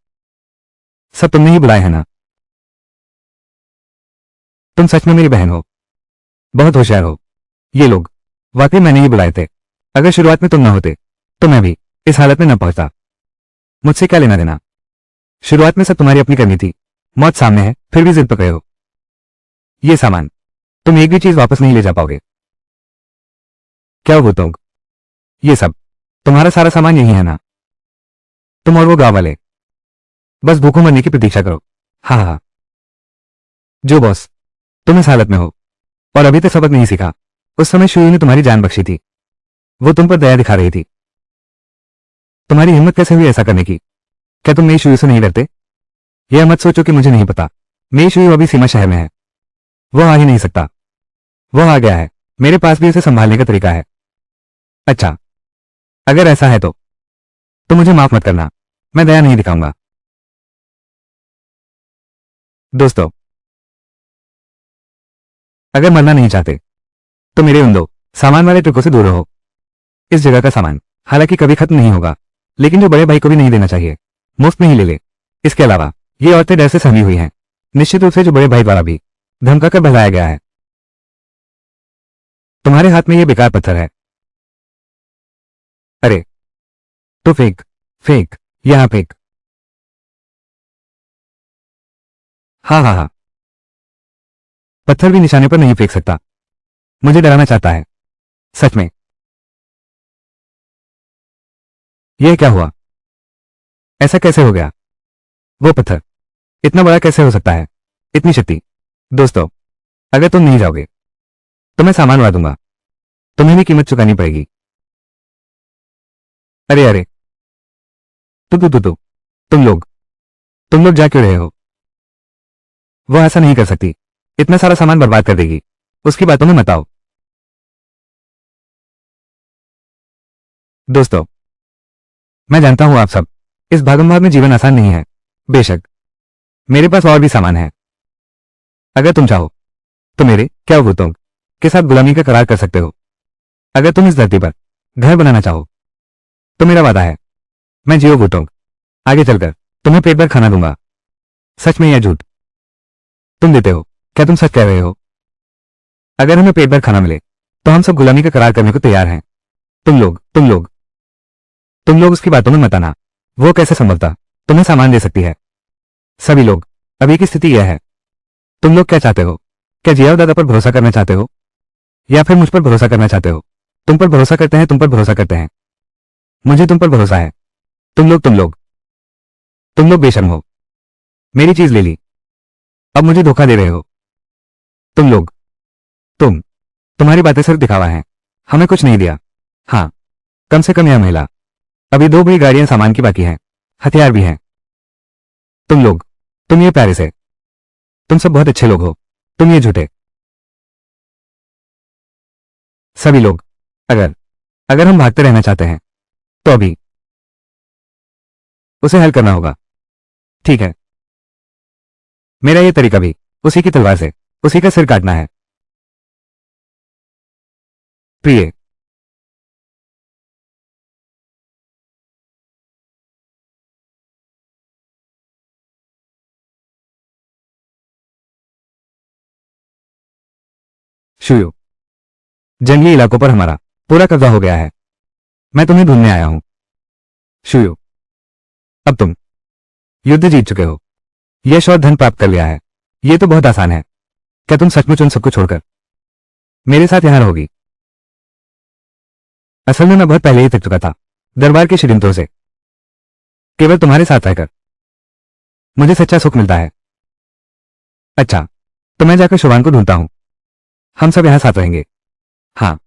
A: सब तुमने ही बुलाए हैं ना? तुम सच में मेरी बहन हो, बहुत होशियार हो। ये लोग वाकई मैंने ही बुलाए थे। अगर शुरुआत में तुम ना होते तो मैं भी इस हालत में न पहुंचता। मुझसे क्या लेना देना? शुरुआत में सब तुम्हारी अपनी करनी थी। मौत सामने है फिर भी जिद पकड़े हो। ये सामान तुम एक भी चीज वापस नहीं ले जा पाओगे। क्या हो तुम? ये सब तुम्हारा सारा सामान यही है ना? तुम और वो गांव वाले बस भूखों मरने की प्रतीक्षा करो। हाँ हाँ, जो बॉस, तुम इस हालत में हो और अभी तक सबक नहीं सीखा। उस समय शुरू ने तुम्हारी जान बख्शी थी, वो तुम पर दया दिखा रही थी। तुम्हारी हिम्मत कैसे हुई ऐसा करने की? क्या तुम मेरी शुरू से नहीं डरते? यह मत सोचो कि मुझे नहीं पता। मेरी शुरू अभी सीमा शहर में है, वो आ ही नहीं सकता। वो आ गया है, मेरे पास भी उसे संभालने का तरीका है। अच्छा, अगर ऐसा है तो मुझे माफ मत करना, मैं दया नहीं दिखाऊंगा। दोस्तों, अगर मरना नहीं चाहते तो मेरे उन दो सामान वाले ट्रकों से दूर रहो। इस जगह का सामान हालांकि कभी खत्म नहीं होगा, लेकिन जो बड़े भाई को भी नहीं देना चाहिए, मुफ्त में ही ले ले। इसके अलावा ये औरतें डर से सहमी हुई हैं, निश्चित रूप से जो बड़े भाई द्वारा भी धमकाकर बहलाया गया है। तुम्हारे हाथ में ये बेकार पत्थर है। अरे, तो फेंक, फेंक, यहां फेंक। हाँ हाँ हाँ, पत्थर भी निशाने पर नहीं फेंक सकता। मुझे डराना चाहता है सच में। यह क्या हुआ? ऐसा कैसे हो गया? वो पत्थर इतना बड़ा कैसे हो सकता है? इतनी शक्ति? दोस्तों, अगर तुम नहीं जाओगे तो मैं सामान उड़ा दूंगा। तुम्हें भी कीमत चुकानी पड़ेगी। अरे अरे, तुम लोग तुम लोग जा क्यों रहे हो? वो ऐसा नहीं कर सकती, इतना सारा सामान बर्बाद कर देगी। उसकी बातों में मत आओ। दोस्तों, मैं जानता हूं आप सब, इस भागम भाग में जीवन आसान नहीं है। बेशक मेरे पास और भी सामान है। अगर तुम चाहो तो मेरे क्या भूतों के साथ गुलामी का करार कर सकते हो। अगर तुम इस धरती पर घर बनाना चाहो तो मेरा वादा है, मैं जियो भूतों आगे चलकर तुम्हें पेट भर खाना दूंगा। सच में या झूठ? तुम देते हो? क्या तुम सच कह रहे हो? अगर हमें पेट भर खाना मिले तो हम सब गुलामी का करार करने को तैयार हैं। तुम लोग उसकी बातों में मत आना। वो कैसे संभवतः तुम्हें सामान दे सकती है? सभी लोग, अभी की स्थिति यह है। तुम लोग क्या चाहते हो? क्या जियाओ दादा पर भरोसा करना चाहते हो या फिर मुझ पर भरोसा करना चाहते हो? तुम पर भरोसा करते हैं, तुम पर भरोसा करते हैं। मुझे तुम पर भरोसा है। तुम लोग बेशर्म हो। मेरी चीज ले ली, अब मुझे धोखा दे रहे हो। तुम लोग, तुम्हारी बातें सिर्फ दिखावा है। हमें कुछ नहीं दिया। हाँ, कम से कम यह महिला। अभी 2 बड़ी गाड़ियां सामान की बाकी हैं, हथियार भी हैं। तुम ये प्यारे से, तुम सब बहुत अच्छे लोग हो। तुम ये झूठे। सभी लोग, अगर अगर हम भागते रहना चाहते हैं तो अभी उसे हल करना होगा। ठीक है, मेरा ये तरीका भी उसी की तलवार से उसी का सिर काटना है। प्रिय, शुयू, जंगली इलाकों पर हमारा पूरा कब्जा हो गया है। मैं तुम्हें ढूंढने आया हूं। शुयू, अब तुम युद्ध जीत चुके हो, यश और धन प्राप्त कर लिया है। ये तो बहुत आसान है। क्या तुम सचमुच उन सबको छोड़कर मेरे साथ यहां रहोगी? असल में मैं बहुत पहले ही थक चुका था दरबार के षड्यंत्रों से। केवल तुम्हारे साथ रहकर मुझे सच्चा सुख मिलता है। अच्छा, तो मैं जाकर शुभान को ढूंढता हूं। हम सब यहां साथ रहेंगे। हाँ।